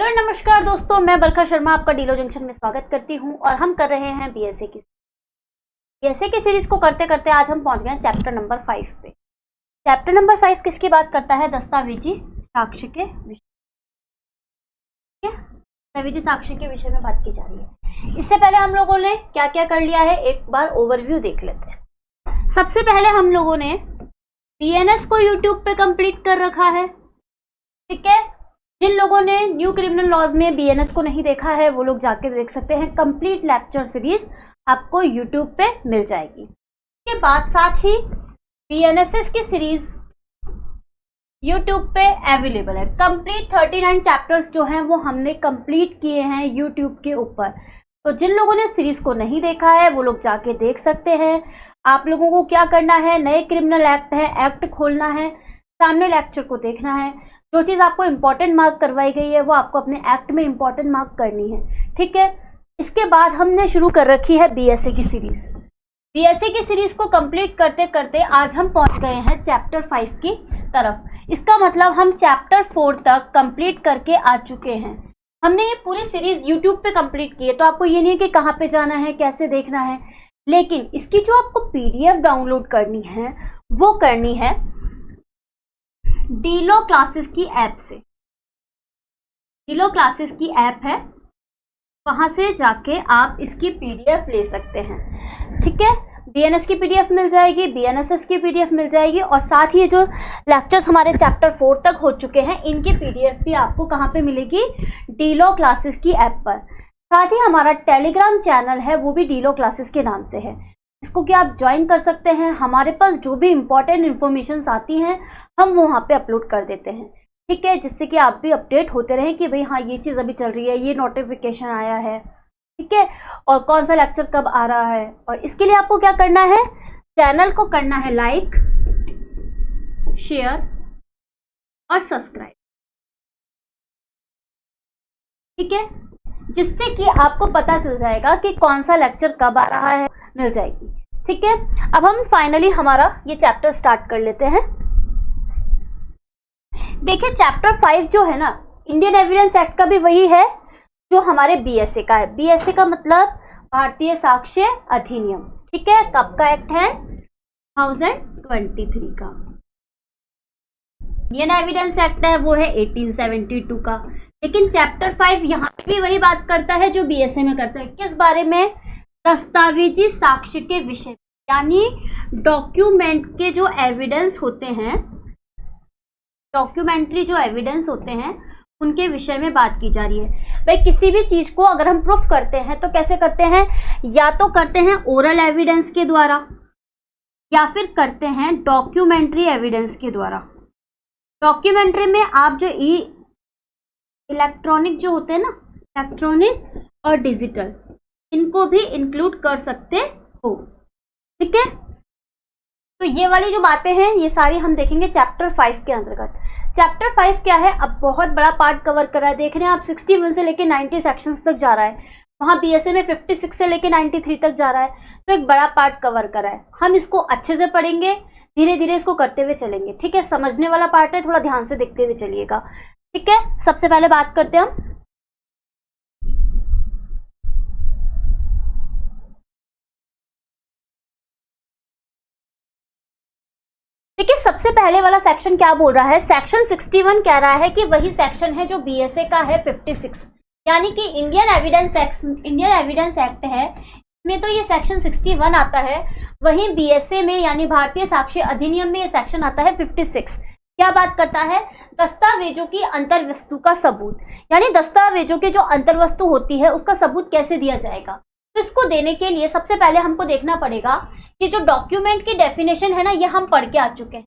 Hello नमस्कार दोस्तों, मैं बरखा शर्मा आपका डीलो जंक्शन में स्वागत करती हूं और हम कर रहे हैं बीएसए की सीरीज को करते करते आज हम पहुंच गए चैप्टर नंबर 5 पे। चैप्टर नंबर 5 किसकी बात करता है? दस्तावेजी साक्ष्य के विषय। दस्तावेजी साक्ष्य के विषय में बात की जा रही है। इससे पहले हम लोगों ने क्या क्या कर लिया है एक बार ओवरव्यू देख लेते हैं। सबसे पहले हम लोगों ने बीएनएस को यूट्यूब पे कंप्लीट कर रखा है। ठीक है, जिन लोगों ने न्यू क्रिमिनल लॉज में बीएनएस को नहीं देखा है वो लोग जाके देख सकते हैं। कंप्लीट लेक्चर सीरीज आपको यूट्यूब पे मिल जाएगी। इसके बाद साथ ही बीएनएसएस की सीरीज यूट्यूब पे अवेलेबल है। कंप्लीट 39 चैप्टर्स जो हैं वो हमने कंप्लीट किए हैं यूट्यूब के ऊपर। तो जिन लोगों ने सीरीज को नहीं देखा है वो लोग जाके देख सकते हैं। आप लोगों को क्या करना है, नए क्रिमिनल एक्ट है, एक्ट खोलना है, सामने लेक्चर को देखना है। जो चीज़ आपको इंपॉर्टेंट मार्क करवाई गई है वो आपको अपने एक्ट में इंपॉर्टेंट मार्क करनी है। ठीक है, इसके बाद हमने शुरू कर रखी है बीएसए की सीरीज। बीएसए की सीरीज को कंप्लीट करते करते आज हम पहुंच गए हैं चैप्टर 5 की तरफ। इसका मतलब हम चैप्टर 4 तक कंप्लीट करके आ चुके हैं। हमने ये पूरी सीरीज यूट्यूब पे कंप्लीट की है, तो आपको ये नहीं है कि कहाँ पे जाना है, कैसे देखना है, लेकिन इसकी जो आपको पीडीएफ डाउनलोड करनी है वो करनी है डीलो क्लासेस की ऐप से। डीलो क्लासेस की ऐप है, वहां से जाके आप इसकी पीडीएफ ले सकते हैं। ठीक है, बीएनएस की पीडीएफ मिल जाएगी, बीएनएसएस की पीडीएफ मिल जाएगी और साथ ही जो लेक्चर्स हमारे चैप्टर 4 तक हो चुके हैं इनकी पीडीएफ भी आपको कहाँ पे मिलेगी? डीलो क्लासेस की ऐप पर। साथ ही हमारा टेलीग्राम चैनल है वो भी डीलो क्लासेस के नाम से है, इसको कि आप ज्वाइन कर सकते हैं। हमारे पास जो भी इंपॉर्टेंट इन्फॉर्मेशन आती हैं हम वो वहाँ पे अपलोड कर देते हैं। ठीक है, जिससे कि आप भी अपडेट होते रहें कि भाई हाँ ये चीज़ अभी चल रही है, ये नोटिफिकेशन आया है। ठीक है, और कौन सा लेक्चर कब आ रहा है। और इसके लिए आपको क्या करना है, चैनल को करना है लाइक, शेयर और सब्सक्राइब। ठीक है, जिससे कि आपको पता चल जाएगा कि कौन सा लेक्चर कब आ रहा है, मिल जाएगी। ठीक है, अब हम फाइनली हमारा ये चैप्टर स्टार्ट कर लेते हैं। देखिए चैप्टर 5 जो है ना, इंडियन एविडेंस एक्ट का भी वही है जो हमारे बीएसए का है। बीएसए का मतलब भारतीय साक्ष्य अधिनियम। ठीक है, कब का एक्ट है? 2023 का। इंडियन एविडेंस एक्ट है वो है 1872 का। लेकिन चैप्टर 5 यहाँ पे भी वही बात करता है जो बीएसए में करता है। किस बारे में? दस्तावेजी साक्ष्य के विषय, यानी डॉक्यूमेंट के जो एविडेंस होते हैं, डॉक्यूमेंट्री जो एविडेंस होते हैं उनके विषय में बात की जा रही है। भाई किसी भी चीज को अगर हम प्रूफ करते हैं तो कैसे करते हैं? या तो करते हैं ओरल एविडेंस के द्वारा या फिर करते हैं डॉक्यूमेंट्री एविडेंस के द्वारा। डॉक्यूमेंट्री में आप जो इलेक्ट्रॉनिक जो होते हैं ना, इलेक्ट्रॉनिक और डिजिटल, इनको भी इंक्लूड कर सकते हो। ठीक है, तो ये वाली जो बातें हैं ये सारी हम देखेंगे चैप्टर 5 के अंतर्गत। चैप्टर 5 क्या है? अब बहुत बड़ा पार्ट कवर कर रहा है। देख रहे हैं आप 61 से लेके 90 सेक्शंस तक जा रहा है। वहाँ बीएसए में 56 से लेके 93 तक जा रहा है, तो एक बड़ा पार्ट कवर कर रहा है। हम इसको अच्छे से पढ़ेंगे, धीरे धीरे इसको करते हुए चलेंगे। ठीक है, समझने वाला पार्ट है, थोड़ा ध्यान से देखते हुए चलिएगा। ठीक है, सबसे पहले बात करते हैं हम देखिए सबसे पहले वाला सेक्शन क्या बोल रहा है। सेक्शन 61 कह रहा है कि वही सेक्शन है जो बीएसए का है 56, यानी कि इंडियन एविडेंस एक्ट है, इसमें तो ये सेक्शन 61 आता है। वहीं बीएसए में यानी भारतीय साक्ष्य अधिनियम में ये सेक्शन आता है 56। क्या बात करता है? दस्तावेजों की अंतर्वस्तु का सबूत, यानी दस्तावेजों की जो अंतर्वस्तु होती है उसका सबूत कैसे दिया जाएगा। तो इसको देने के लिए सबसे पहले हमको देखना पड़ेगा कि जो डॉक्यूमेंट की डेफिनेशन है ना, ये हम पढ़ के आ चुके हैं।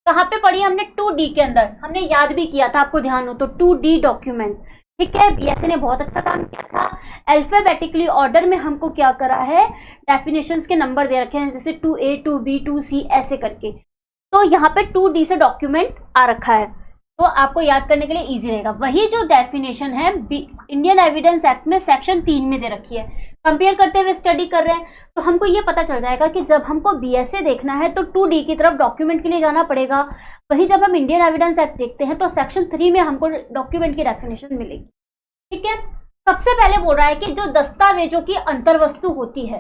कहाँ पे पढ़ी? हमने 2D के अंदर, हमने याद भी किया था, आपको ध्यान हो तो 2D डॉक्यूमेंट। ठीक है, बीएसए ने बहुत अच्छा काम किया था। अल्फाबेटिकली ऑर्डर में हमको क्या करा है, डेफिनेशंस के नंबर दे रखे हैं, जैसे 2A 2B 2C ऐसे करके। तो यहाँ पे 2D से डॉक्यूमेंट आ रखा है, तो आपको याद करने के लिए इजी रहेगा। वही जो डेफिनेशन है इंडियन एविडेंस एक्ट में सेक्शन 3 में दे रखी है। कंपेयर करते हुए स्टडी कर रहे हैं तो हमको ये पता चल जाएगा कि जब हमको बीएसए देखना है तो 2D की तरफ डॉक्यूमेंट के लिए जाना पड़ेगा। वहीं जब हम इंडियन एविडेंस एक्ट देखते हैं तो सेक्शन 3 में हमको डॉक्यूमेंट की डेफिनेशन मिलेगी। ठीक है, सबसे पहले बोल रहा है कि जो दस्तावेजों की अंतर्वस्तु होती है,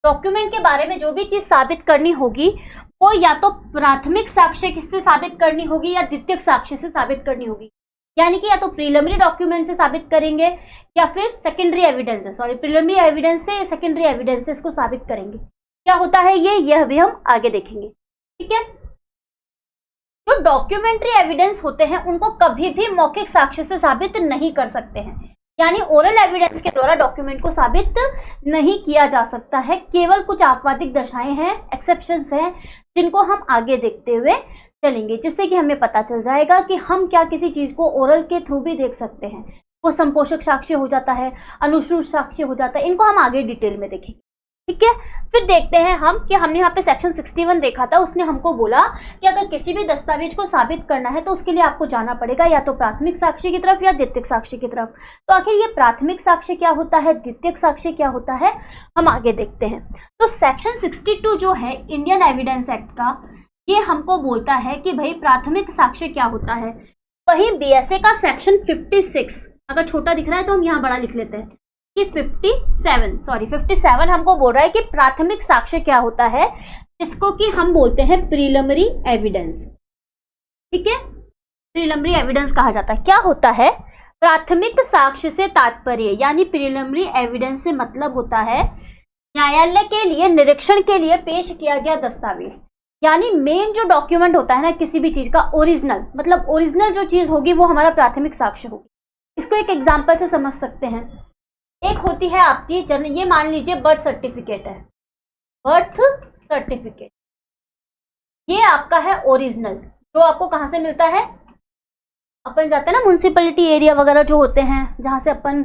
डॉक्यूमेंट के बारे में जो भी चीज साबित करनी होगी वो या तो प्राथमिक साक्ष्य किससे साबित करनी होगी या द्वितीयक साक्ष्य से साबित करनी होगी। यानी कि या तो प्रीलिमिनरी डॉक्यूमेंट से साबित करेंगे या फिर सेकेंडरी एविडेंस, प्रीलिमिनरी एविडेंस से सेकेंडरी एविडेंस से इसको साबित करेंगे। क्या होता है यह भी हम आगे देखेंगे। ठीक है, जो डॉक्यूमेंट्री एविडेंस होते हैं उनको कभी भी मौखिक साक्ष्य से साबित नहीं कर सकते हैं, यानी ओरल एविडेंस के द्वारा डॉक्यूमेंट को साबित नहीं किया जा सकता है। केवल कुछ आपवादिक दशाएं हैं, एक्सेप्शंस हैं, जिनको हम आगे देखते हुए चलेंगे, जिससे कि हमें पता चल जाएगा कि हम क्या किसी चीज को ओरल के थ्रू भी देख सकते हैं। वो संपोषक साक्ष्य हो जाता है, अनुश्रुत साक्ष्य हो जाता है, इनको हम आगे डिटेल में देखेंगे। ठीक है, फिर देखते हैं हम कि हमने यहाँ पे सेक्शन 61 देखा था, उसने हमको बोला कि अगर किसी भी दस्तावेज को साबित करना है तो उसके लिए आपको जाना पड़ेगा या तो प्राथमिक साक्ष्य की तरफ या द्वितीयक साक्ष्य की तरफ। तो आखिर ये प्राथमिक साक्ष्य क्या होता है, द्वितीयक साक्ष्य क्या होता है, हम आगे देखते हैं। तो सेक्शन 62 जो है इंडियन एविडेंस एक्ट का, ये हमको बोलता है कि भाई प्राथमिक साक्ष्य क्या होता है। वहीं बीएसए का सेक्शन 56, अगर छोटा दिख रहा है तो हम यहाँ बड़ा लिख लेते हैं कि 57 हमको बोल रहा है कि प्राथमिक साक्ष्य क्या होता है, जिसको कि हम बोलते हैं प्रीलिमिनरी एविडेंस। ठीक है, प्रीलिमिनरी एविडेंस कहा जाता है। क्या होता है, प्राथमिक साक्ष्य से तात्पर्य यानी प्रीलिमिनरी एविडेंस से मतलब होता है न्यायालय के लिए निरीक्षण के लिए पेश किया गया दस्तावेज, यानी मेन जो डॉक्यूमेंट होता है ना किसी भी चीज का, ओरिजिनल, मतलब ओरिजिनल जो चीज होगी वो हमारा प्राथमिक साक्ष्य होगी। इसको एक एग्जांपल से समझ सकते हैं। एक होती है आपकी ये मान लीजिए बर्थ सर्टिफिकेट है, बर्थ सर्टिफिकेट ये आपका है ओरिजिनल, जो आपको कहाँ से मिलता है, अपन जाते हैं ना म्युनिसिपैलिटी एरिया वगैरह जो होते हैं जहाँ से अपन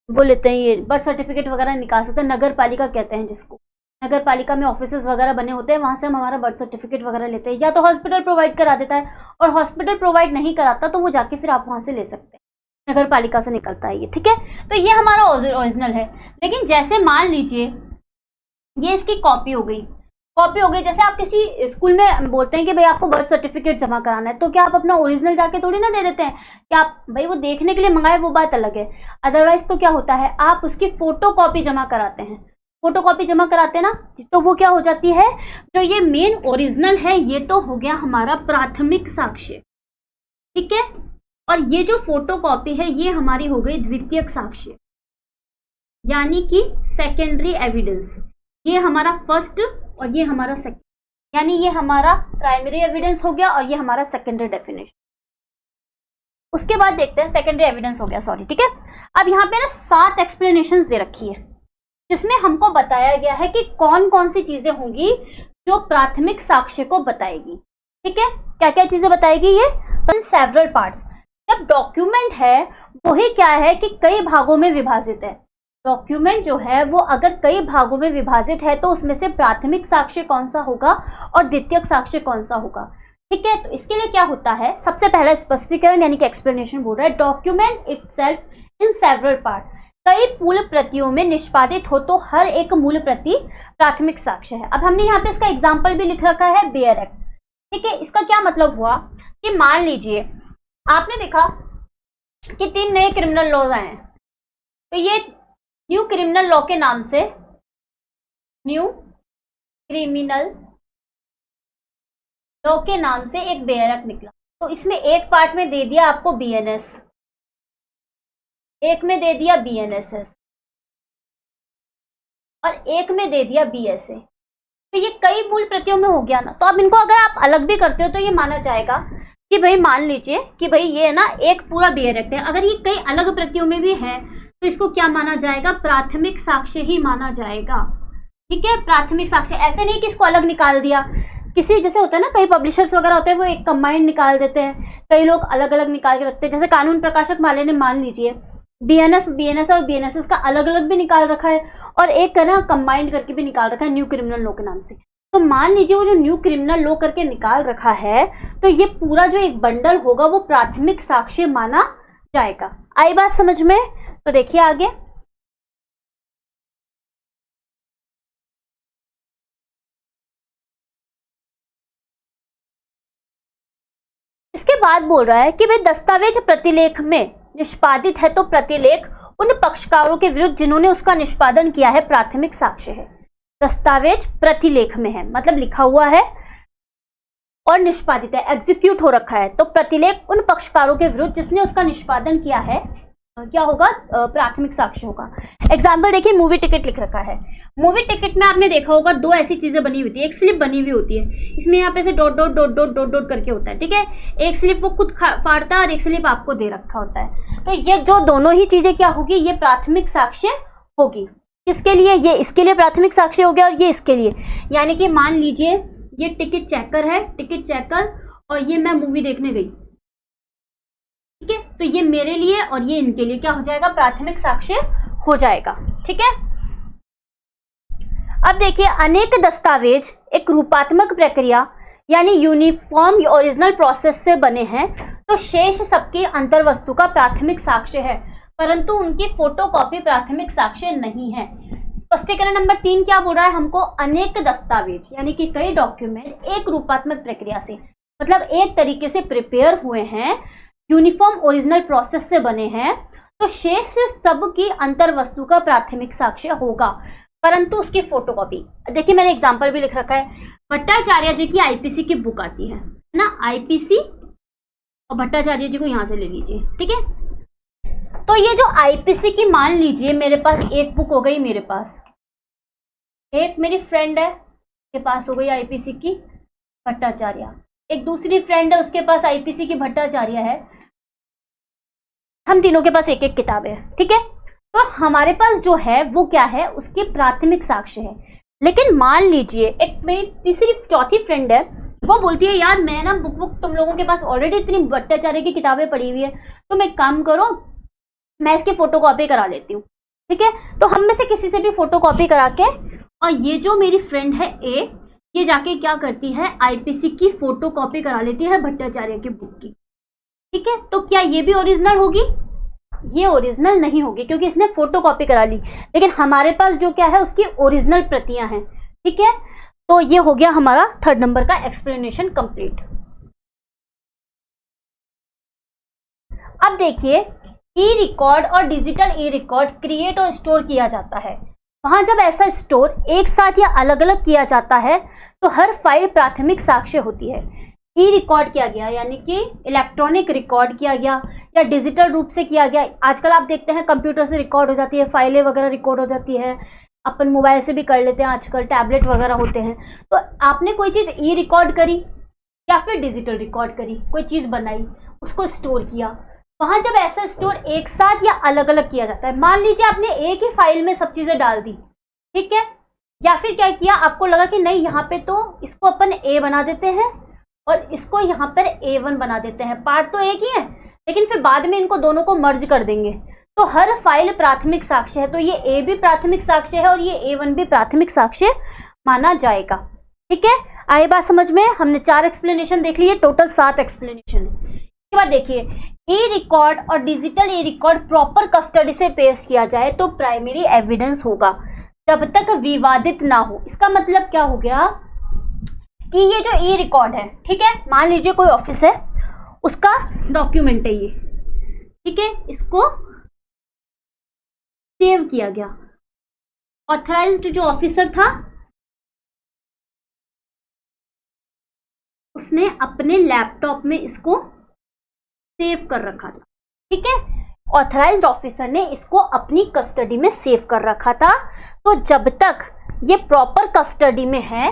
वो लेते हैं, ये बर्थ सर्टिफिकेट वगैरह निकाल सकते हैं, नगर पालिका कहते हैं जिसको, नगर पालिका में ऑफिसेज वगैरह बने होते हैं, वहां से हम हमारा बर्थ सर्टिफिकेट वगैरह लेते हैं। या तो हॉस्पिटल प्रोवाइड करा देता है, और हॉस्पिटल प्रोवाइड नहीं कराता तो वो जाके फिर आप वहां से ले सकते हैं, नगर पालिका से निकलता है ये। ठीक है, तो ये हमारा ओरिजिनल है। लेकिन जैसे मान लीजिए ये इसकी कॉपी हो गई, जैसे आप किसी स्कूल में बोलते हैं कि भाई आपको बर्थ सर्टिफिकेट जमा कराना है, तो क्या आप अपना ओरिजिनल जाके थोड़ी ना दे देते हैं, कि आप भाई वो देखने के लिए मंगाए वो बात अलग है। अदरवाइज तो क्या होता है, आप उसकी फोटो कॉपी जमा कराते हैं, फोटो कॉपी जमा कराते हैं ना, तो वो क्या हो जाती है, जो ये मेन ओरिजिनल है ये तो हो गया हमारा प्राथमिक साक्ष्य। ठीक है, और ये जो फोटो कॉपी है ये हमारी हो गई द्वितीयक साक्ष्य, यानी कि सेकेंडरी एविडेंस। ये हमारा फर्स्ट और ये हमारा सेकेंड, यानी ये हमारा प्राइमरी एविडेंस हो गया और ये हमारा सेकेंडरी डेफिनेशन। उसके बाद देखते हैं सेकेंडरी एविडेंस हो गया, सॉरी। ठीक है, अब यहाँ पे ना 7 एक्सप्लेनेशंस दे रखी है, जिसमें हमको बताया गया है कि कौन कौन सी चीजें होंगी जो प्राथमिक साक्ष्य को बताएगी। ठीक है, क्या क्या चीजें बताएगी ये, सेवरल पार्ट्स। जब डॉक्यूमेंट है वही क्या है कि कई भागों में विभाजित है, डॉक्यूमेंट जो है वो अगर कई भागों में विभाजित है तो उसमें से प्राथमिक साक्ष्य कौन सा होगा और द्वितीयक साक्ष्य कौन सा होगा। ठीक है, तो इसके लिए क्या होता है, सबसे पहला स्पष्टीकरण यानी कि एक्सप्लेनेशन बोल रहा है, document itself in several part, कई मूल प्रतियों में निष्पादित हो तो हर एक मूल प्रति प्राथमिक साक्ष्य है। अब हमने यहाँ पे इसका एग्जाम्पल भी लिख रखा है, बेयर एक्ट। ठीक है, इसका क्या मतलब हुआ कि मान लीजिए आपने देखा कि 3 नए क्रिमिनल लॉज आए हैं, तो ये न्यू क्रिमिनल लॉ के नाम से, न्यू क्रिमिनल लॉ के नाम से एक बेयर एक्ट निकला। तो इसमें एक पार्ट में दे दिया आपको बीएनएस, एक में दे दिया बीएनएसएस और एक में दे दिया बीएसए। तो ये कई मूल प्रतियों में हो गया ना, तो अब इनको अगर आप अलग भी करते हो तो ये माना जाएगा कि भाई मान लीजिए कि भाई ये ना एक पूरा बेयर एक्ट है, अगर ये कई अलग प्रतियों में भी है तो इसको क्या माना जाएगा, प्राथमिक साक्ष्य ही माना जाएगा। ठीक है, प्राथमिक साक्ष्य, ऐसे नहीं कि इसको अलग निकाल दिया, किसी जैसे होता है ना कई पब्लिशर्स वगैरह होते हैं वो एक कंबाइंड निकाल देते हैं, कई लोग अलग अलग निकाल के रखते हैं। जैसे कानून प्रकाशक वाले ने मान लीजिए बीएनएस और बीएनएसएस का अलग अलग भी निकाल रखा है और एक का ना कंबाइंड करके भी निकाल रखा है न्यू क्रिमिनल लॉ के नाम से। तो मान लीजिए वो जो न्यू क्रिमिनल लॉ करके निकाल रखा है तो ये पूरा जो एक बंडल होगा वो प्राथमिक साक्ष्य माना जाएगा। आई बात समझ में? तो देखिए आगे, इसके बाद बोल रहा है कि भाई दस्तावेज प्रतिलेख में निष्पादित है तो प्रतिलेख उन पक्षकारों के विरुद्ध जिन्होंने उसका निष्पादन किया है प्राथमिक साक्ष्य है। दस्तावेज प्रतिलेख में है, मतलब लिखा हुआ है और निष्पादित है, एग्जीक्यूट हो रखा है। तो प्रतिलेख उन पक्षकारों के विरुद्ध जिसने उसका निष्पादन किया है क्या होगा, प्राथमिक साक्ष्य होगा। एग्जाम्पल देखिए, मूवी टिकट लिख रखा है। मूवी टिकट में आपने देखा होगा दो ऐसी चीजें बनी हुई थी, एक स्लिप बनी हुई होती है, इसमें यहाँ पे से dot dot dot dot dot dot करके होता है, ठीक है। एक स्लिप वो खुद फाड़ता है और एक स्लिप आपको दे रखा होता है। तो ये जो दोनों ही चीजें क्या होगी, ये प्राथमिक साक्ष्य होगी। किसके लिए, ये इसके लिए प्राथमिक साक्ष्य हो गया और ये इसके लिए। यानी कि मान लीजिए ये टिकट चेकर है, टिकट चेकर, और ये मैं मूवी देखने गई, ठीक है। तो ये मेरे लिए और ये इनके लिए क्या हो जाएगा, प्राथमिक साक्ष्य हो जाएगा, ठीक है। अब देखिए, अनेक दस्तावेज एक रूपात्मक प्रक्रिया यानी यूनिफॉर्म ओरिजिनल प्रोसेस से बने हैं, तो शेष सबकी अंतर्वस्तु का प्राथमिक साक्ष्य है, परंतु उनकी फोटोकॉपी प्राथमिक साक्ष्य नहीं है। स्पष्टीकरण नंबर 3 क्या बोल रहा है हमको, अनेक दस्तावेज यानी कि कई डॉक्यूमेंट एक रूपात्मक प्रक्रिया से, मतलब एक तरीके से प्रिपेयर हुए हैं, यूनिफॉर्म ओरिजिनल प्रोसेस से बने हैं, तो शेष सब की अंतर्वस्तु का प्राथमिक साक्ष्य होगा, परंतु उसकी फोटोकॉपी। देखिए मैंने एग्जांपल भी लिख रखा है, भट्टाचार्य जी की आईपीसी की बुक आती है ना, आईपीसी, और भट्टाचार्य जी को यहां से ले लीजिए, ठीक है। तो ये जो आईपीसी की, मान लीजिए मेरे पास एक बुक हो गई, मेरे पास एक मेरी फ्रेंड है के पास हो गई आईपीसी की भट्टाचार्य, एक दूसरी फ्रेंड है उसके पास आईपीसी की भट्टाचार्य है, हम तीनों के पास एक एक किताब है, ठीक है। तो हमारे पास जो है वो क्या है, उसके प्राथमिक साक्ष्य है। लेकिन मान लीजिए एक मेरी तीसरी चौथी फ्रेंड है, वो बोलती है यार मैं ना बुक तुम लोगों के पास ऑलरेडी इतनी भट्टाचार्य की किताबें पड़ी हुई है, तुम एक काम करो मैं इसकी फोटोकॉपी करा लेती हूँ, ठीक है। तो हम में से किसी से भी फोटोकॉपी करा के, और ये जो मेरी फ्रेंड है ए, ये जाके क्या करती है, आईपीसी की फोटोकॉपी करा लेती है भट्टाचार्य की बुक की, ठीक है। तो क्या ये भी ओरिजिनल होगी, ये ओरिजिनल नहीं होगी क्योंकि इसने फोटोकॉपी करा ली, लेकिन हमारे पास जो क्या है उसकी ओरिजिनल प्रतियां हैं, ठीक है। तो ये हो गया हमारा 3rd नंबर का एक्सप्लेनेशन कंप्लीट। अब देखिए, ई रिकॉर्ड और डिजिटल ई रिकॉर्ड क्रिएट और स्टोर किया जाता है। वहां जब ऐसा स्टोर एक साथ या अलग अलग किया जाता है तो हर फाइल प्राथमिक साक्ष्य होती है। ई रिकॉर्ड किया गया यानी कि इलेक्ट्रॉनिक रिकॉर्ड किया गया या डिजिटल रूप से किया गया। आजकल आप देखते हैं कंप्यूटर से रिकॉर्ड हो जाती है, फाइलें वगैरह रिकॉर्ड हो जाती है, अपन मोबाइल से भी कर लेते हैं, आजकल टैबलेट वगैरह होते हैं। तो आपने कोई चीज़ ई रिकॉर्ड करी या फिर डिजिटल रिकॉर्ड करी, कोई चीज़ बनाई, उसको स्टोर किया। वहां जब ऐसा स्टोर एक साथ या अलग अलग किया जाता है, मान लीजिए आपने एक ही फाइल में सब चीज़ें डाल दी, ठीक है, या फिर क्या किया, आपको लगा कि नहीं यहाँ पे तो इसको अपन ए बना देते हैं और इसको यहाँ पर A1 बना देते हैं, पार्ट तो एक ही है लेकिन फिर बाद में इनको दोनों को मर्ज कर देंगे, तो हर फाइल प्राथमिक साक्ष्य है। तो ये A भी प्राथमिक साक्ष्य है और ये A1 भी प्राथमिक साक्ष्य माना जाएगा, ठीक है। आई बात समझ में, हमने 4 एक्सप्लेनेशन देख लिए, टोटल 7 एक्सप्लेनेशन है। इसके बाद देखिए, ई रिकॉर्ड और digital e record proper custody से पेश किया जाए तो प्राइमरी एविडेंस होगा जब तक विवादित ना हो। इसका मतलब क्या हो गया कि ये जो ई रिकॉर्ड है, ठीक है, मान लीजिए कोई ऑफिस है, उसका डॉक्यूमेंट है ये, ठीक है, इसको सेव किया गया, ऑथराइज्ड जो ऑफिसर था उसने अपने लैपटॉप में इसको सेव कर रखा था, ठीक है, ऑथराइज्ड ऑफिसर ने इसको अपनी कस्टडी में सेव कर रखा था। तो जब तक ये प्रॉपर कस्टडी में है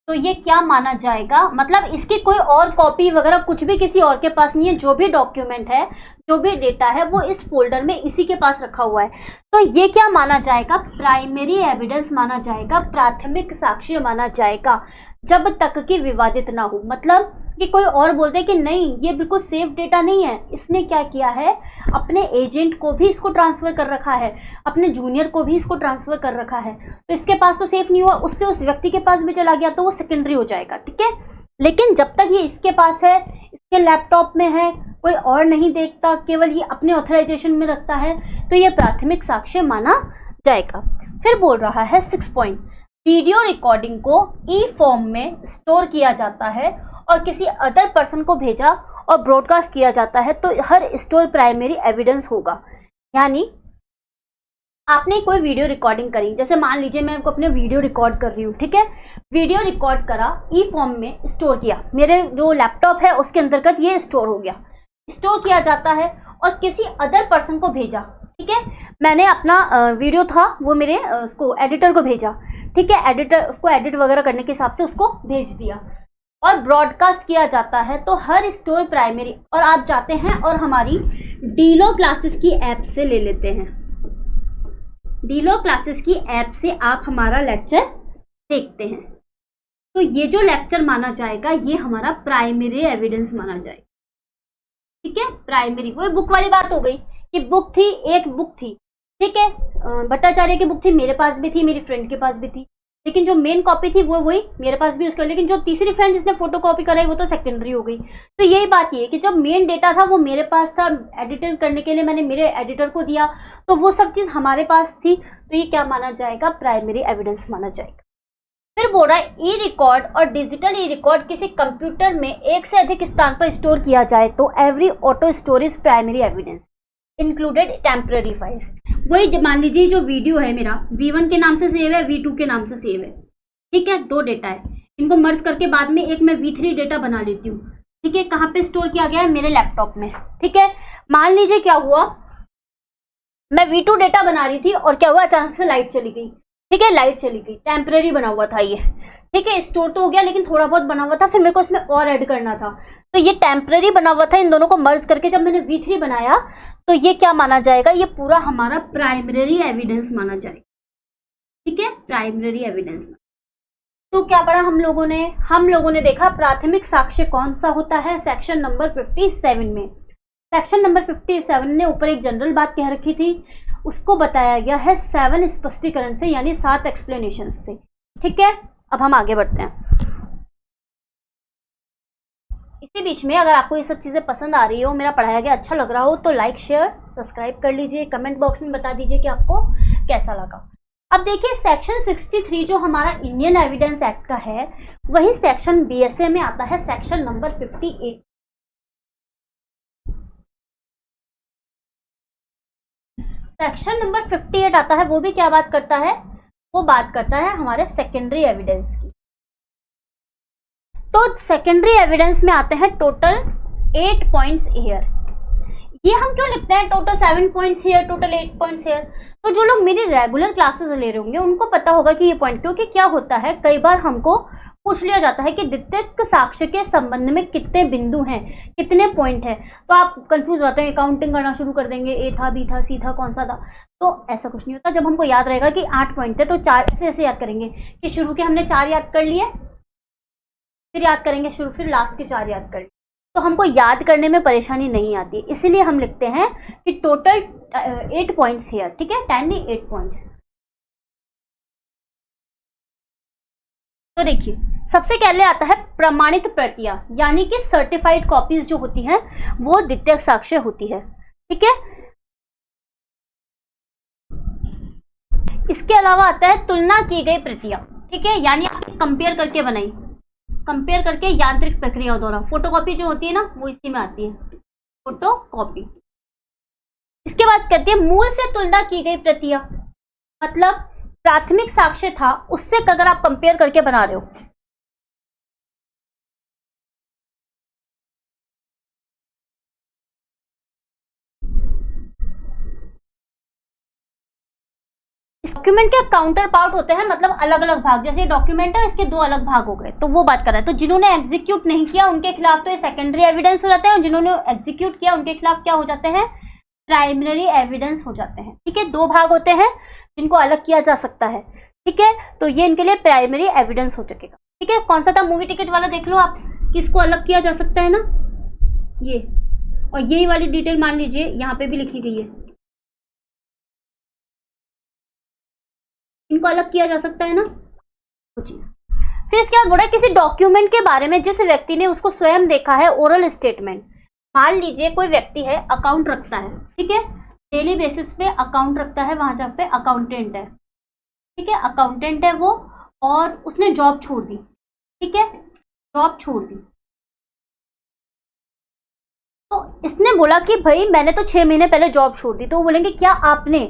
तो ये क्या माना जाएगा, मतलब इसकी कोई और कॉपी वगैरह कुछ भी किसी और के पास नहीं है, जो भी डॉक्यूमेंट है, जो भी डेटा है वो इस फोल्डर में इसी के पास रखा हुआ है। तो ये क्या माना जाएगा, प्राइमरी एविडेंस माना जाएगा, प्राथमिक साक्ष्य माना जाएगा जब तक कि विवादित ना हो। मतलब कि कोई और बोलते हैं कि नहीं ये बिल्कुल सेफ डेटा नहीं है, इसने क्या किया है, अपने एजेंट को भी इसको ट्रांसफर कर रखा है, अपने जूनियर को भी इसको ट्रांसफर कर रखा है, तो इसके पास तो सेफ नहीं हुआ, उससे उस व्यक्ति के पास भी चला गया तो वो सेकेंडरी हो जाएगा, ठीक है। लेकिन जब तक ये इसके पास है, इसके लैपटॉप में है, कोई और नहीं देखता, केवल ये अपने ऑथराइजेशन में रखता है, तो ये प्राथमिक साक्ष्य माना जाएगा। फिर बोल रहा है 6 पॉइंट, वीडियो रिकॉर्डिंग को ई फॉर्म में स्टोर किया जाता है और किसी अदर पर्सन को भेजा और ब्रॉडकास्ट किया जाता है तो हर स्टोर प्राइमरी एविडेंस होगा। यानी आपने कोई वीडियो रिकॉर्डिंग करी, जैसे मान लीजिए मैं आपको अपने वीडियो रिकॉर्ड कर रही हूँ, ठीक है, वीडियो रिकॉर्ड करा, ई फॉर्म में स्टोर किया, मेरे जो लैपटॉप है उसके अंतर्गत ये स्टोर हो गया, स्टोर किया जाता है और किसी अदर पर्सन को भेजा, ठीक है, मैंने अपना वीडियो था वो मेरे उसको एडिटर को भेजा, ठीक है, एडिटर उसको एडिट वगैरह करने के हिसाब से उसको भेज दिया और ब्रॉडकास्ट किया जाता है, तो हर स्टोर प्राइमरी, और आप जाते हैं और हमारी डीलो क्लासेस की ऐप से ले लेते हैं, डीलो क्लासेस की ऐप से आप हमारा लेक्चर देखते हैं, तो ये जो लेक्चर माना जाएगा ये हमारा प्राइमरी एविडेंस माना जाएगा, ठीक है। प्राइमरी वो बुक वाली बात हो गई कि बुक थी, एक बुक थी, ठीक है, भट्टाचार्य की बुक थी, मेरे पास भी थी, मेरी फ्रेंड के पास भी थी, लेकिन जो मेन कॉपी थी वो वही मेरे पास भी उसका, लेकिन जो तीसरी फ्रेंड जिसने फोटो कॉपी कराई वो तो सेकेंडरी हो गई। तो यही बात ये है कि जब मेन डेटा था वो मेरे पास था, एडिटर करने के लिए मैंने मेरे एडिटर को दिया, तो वो सब चीज़ हमारे पास थी, तो ये क्या माना जाएगा, प्राइमरी एविडेंस माना जाएगा। फिर बोल रहा है ई रिकॉर्ड और डिजिटल ई रिकॉर्ड किसी कंप्यूटर में एक से अधिक स्थान पर स्टोर किया जाए तो every auto storage primary evidence included temporary files. वही मान लीजिए जो वीडियो है मेरा V1 के नाम से सेव है, V2 के नाम से सेव है, ठीक है, दो डेटा है, इनको मर्ज करके बाद में एक मैं V3 डेटा बना लेती हूँ, ठीक है, कहाँ पे स्टोर किया गया है, मेरे लैपटॉप में, ठीक है। मान लीजिए क्या हुआ, मैं V2 डेटा बना रही थी और क्या हुआ, अचानक से लाइट चली गई, ठीक है, लाइट चली गई, टेम्पररी बना हुआ था ये, ठीक है, स्टोर तो हो गया लेकिन थोड़ा बहुत बना हुआ था, फिर मेरे को इसमें और ऐड करना था, तो ये टेम्पररी बना हुआ था, इन दोनों को मर्ज करके जब मैंने V3 बनाया तो ये क्या माना जाएगा, ये पूरा हमारा प्राइमरी एविडेंस माना जाएगा, ठीक है, प्राइमरी एविडेंस। तो क्या पढ़ा हम लोगों ने देखा प्राथमिक साक्ष्य कौन सा होता है, सेक्शन नंबर 57 में। सेक्शन नंबर 57 ने ऊपर एक जनरल बात कह रखी थी, उसको बताया गया है 7 स्पष्टीकरण से, यानी 7 एक्सप्लेनेशन से, ठीक है। अब हम आगे बढ़ते हैं। इसी बीच में अगर आपको ये सब चीज़ें पसंद आ रही हो, मेरा पढ़ाया गया अच्छा लग रहा हो, तो लाइक शेयर सब्सक्राइब कर लीजिए, कमेंट बॉक्स में बता दीजिए कि आपको कैसा लगा। अब देखिए सेक्शन 63 जो हमारा इंडियन एविडेंस एक्ट का है, वही सेक्शन BSA में आता है, सेक्शन नंबर 58। सेक्शन नंबर 58 आता है, वो भी क्या बात करता है, वो बात करता है हमारे सेकेंडरी एविडेंस की। तो सेकेंडरी एविडेंस में आते हैं टोटल 8 पॉइंट्स हियर। ये हम क्यों लिखते हैं total 7 points here, total 8 points here, तो जो लोग मेरी रेगुलर क्लासेस ले रहे होंगे उनको पता होगा कि ये पॉइंट, क्योंकि क्या होता है कई बार हमको पूछ लिया जाता है कि द्वितीयक साक्ष्य के संबंध में कितने बिंदु हैं, कितने पॉइंट है, तो आप कंफ्यूज होते हैं, काउंटिंग करना शुरू कर देंगे, A था, B था, C था, कौन सा था, तो ऐसा कुछ नहीं होता। जब हमको याद रहेगा कि 8 पॉइंट थे तो 4 ऐसे याद करेंगे कि शुरू के हमने 4 याद कर लिए, फिर याद करेंगे शुरू, फिर लास्ट के 4 याद कर लिए, तो हमको याद करने में परेशानी नहीं आती, इसीलिए हम लिखते हैं कि टोटल 8 पॉइंट्स हियर, ठीक है, 10 नहीं 8 पॉइंट्स। तो देखिए सबसे पहले आता है प्रमाणित प्रतियां, यानी कि सर्टिफाइड कॉपीज जो होती हैं वो द्वितीयक साक्ष्य होती है, ठीक है। इसके अलावा आता है तुलना की गई प्रतियां, ठीक है, यानी आपने कंपेयर करके बनाई, कंपेयर करके यांत्रिक प्रक्रिया द्वारा, फोटोकॉपी जो होती है ना वो इसी में आती है, फोटोकॉपी। इसके बाद कहती है मूल से तुलना की गई प्रतियां, मतलब प्राथमिक साक्ष्य था उससे अगर आप कंपेयर करके बना रहे हो, डॉक्यूमेंट के काउंटर पार्ट होते हैं, मतलब अलग अलग भाग, जैसे डॉक्यूमेंट है इसके 2 अलग भाग हो गए, तो वो बात कर रहा है। तो जिन्होंने एग्जीक्यूट नहीं किया उनके खिलाफ तो ये सेकेंडरी एविडेंस हो जाते हैं, और जिन्होंने एग्जीक्यूट किया उनके खिलाफ क्या हो जाते हैं, प्राइमरी एविडेंस हो जाते हैं, ठीक है। 2 भाग होते हैं जिनको अलग किया जा सकता है, ठीक है, तो ये इनके लिए प्राइमरी एविडेंस हो सकेगा, ठीक है। कौन सा था, मूवी टिकट वाला देख लो आप, किसको अलग किया जा सकता है ना, ये, और यही वाली डिटेल मान लीजिए यहाँ पे भी लिखी गई है, इनको अलग किया जा सकता है ना, वो चीज। फिर इसके बाद बोला किसी डॉक्यूमेंट के बारे में जिस व्यक्ति ने उसको स्वयं देखा है, ओरल स्टेटमेंट। मान लीजिए कोई व्यक्ति है, अकाउंट रखता है, ठीक है, डेली बेसिस पे अकाउंट रखता है, वहां जहाँ पे अकाउंटेंट है, ठीक है, अकाउंटेंट है वो, और उसने जॉब छोड़ दी, ठीक है, जॉब छोड़ दी, तो इसने बोला कि भाई मैंने तो 6 महीने पहले जॉब छोड़ दी, तो वो बोलेंगे क्या आपने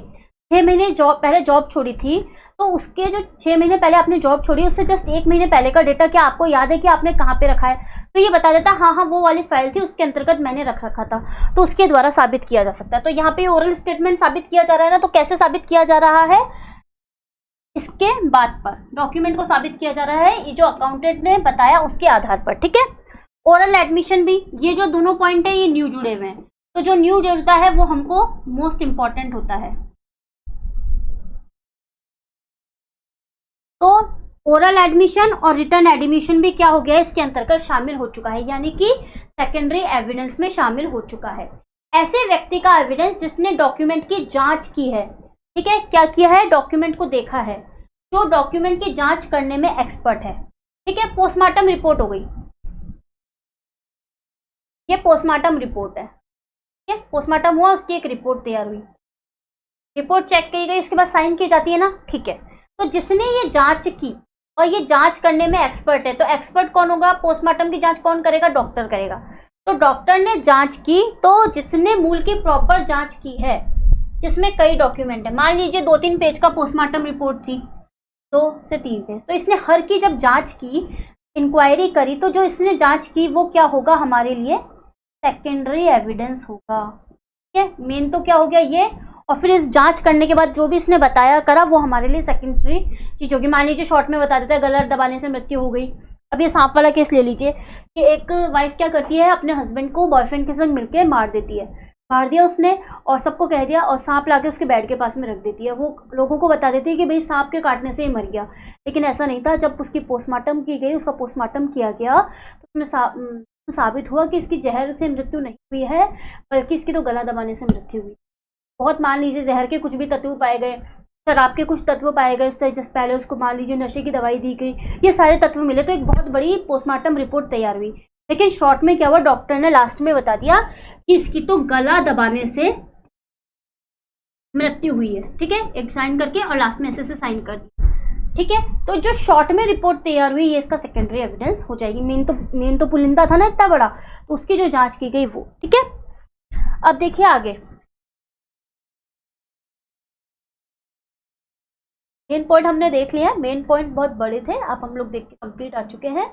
6 महीने पहले जॉब छोड़ी थी, तो उसके जो 6 महीने पहले आपने जॉब छोड़ी उससे जस्ट 1 महीने पहले का डेटा क्या आपको याद है कि आपने कहाँ पे रखा है? तो ये बता देता हाँ हाँ वो वाली फाइल थी, उसके अंतर्गत मैंने रख रखा था, तो उसके द्वारा साबित किया जा सकता है। तो यहाँ पे ओरल स्टेटमेंट साबित किया जा रहा है ना, तो कैसे साबित किया जा रहा है? इसके बात पर डॉक्यूमेंट को साबित किया जा रहा है, ये जो अकाउंटेंट ने बताया उसके आधार पर, ठीक है। ओरल एडमिशन भी, ये जो दोनों पॉइंट है ये न्यू जुड़े हुए हैं, तो जो न्यू जुड़ता है वो हमको मोस्ट इंपॉर्टेंट होता है। तो ओरल एडमिशन और रिटर्न एडमिशन भी क्या हो गया है, इसके अंतर्गत शामिल हो चुका है, यानी कि सेकेंडरी एविडेंस में शामिल हो चुका है। ऐसे व्यक्ति का एविडेंस जिसने डॉक्यूमेंट की जांच की है, ठीक है, क्या किया है? डॉक्यूमेंट को देखा है, जो डॉक्यूमेंट की जांच करने में एक्सपर्ट है, ठीक है। पोस्टमार्टम रिपोर्ट हो गई, ये पोस्टमार्टम रिपोर्ट है, ठीक है। पोस्टमार्टम हुआ, उसकी एक रिपोर्ट तैयार हुई, रिपोर्ट चेक की गई, उसके बाद साइन की जाती है ना, ठीक है। तो जिसने ये जांच की और ये जांच करने में एक्सपर्ट है, तो एक्सपर्ट कौन होगा? पोस्टमार्टम की जांच कौन करेगा? डॉक्टर करेगा। तो डॉक्टर ने जांच की, तो जिसने मूल की प्रॉपर जांच की है, जिसमें कई डॉक्यूमेंट है, मान लीजिए 2-3 पेज का पोस्टमार्टम रिपोर्ट थी, 2 से 3 पेज, तो इसने हर की जब जांच की, इंक्वायरी करी, तो जो इसने जांच की वो क्या होगा हमारे लिए? सेकेंडरी एविडेंस होगा, ठीक है। मेन तो क्या हो गया ये, और फिर इस जांच करने के बाद जो भी इसने बताया करा वो हमारे लिए सेकेंडरी चीज होगी। मान लीजिए शॉर्ट में बता देता है गला दबाने से मृत्यु हो गई। अब ये सांप वाला केस ले लीजिए कि एक वाइफ क्या करती है, अपने हस्बैंड को बॉयफ्रेंड के संग मिलकर मार देती है, मार दिया उसने और सबको कह दिया, और सांप लाके उसके बेड के पास में रख देती है। वो लोगों को बता देती है कि भाई सांप के काटने से ही मर गया, लेकिन ऐसा नहीं था। जब उसकी पोस्टमार्टम की गई, उसका पोस्टमार्टम किया गया, तो उसमें साबित हुआ कि इसकी जहर से मृत्यु नहीं हुई है, बल्कि इसकी तो गला दबाने से मृत्यु हुई। बहुत मान लीजिए जहर के कुछ भी तत्व पाए गए, शराब के कुछ तत्व पाए गए, उससे जस्ट पहले उसको मान लीजिए नशे की दवाई दी गई, ये सारे तत्व मिले, तो एक बहुत बड़ी पोस्टमार्टम रिपोर्ट तैयार हुई। लेकिन शॉर्ट में क्या हुआ, डॉक्टर ने लास्ट में बता दिया कि इसकी तो गला दबाने से मृत्यु हुई है, ठीक है, एक साइन करके और लास्ट में ऐसे से साइन कर दिया, ठीक है। तो जो शॉर्ट में रिपोर्ट तैयार हुई ये इसका सेकेंडरी एविडेंस हो जाएगी। मेन तो पुलिंदा था ना इतना बड़ा, तो उसकी जो जांच की गई वो, ठीक है। अब देखिए आगे, मेन पॉइंट हमने देख लिया, मेन पॉइंट बहुत बड़े थे, अब हम लोग देख के कंप्लीट आ चुके हैं।